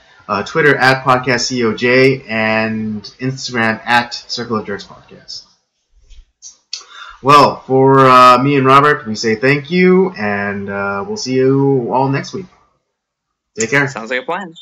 Twitter at PodcastCOJ and Instagram at Circle of Jerks Podcast. Well, for me and Robert, we say thank you, and we'll see you all next week. Take care. Sounds like a plan.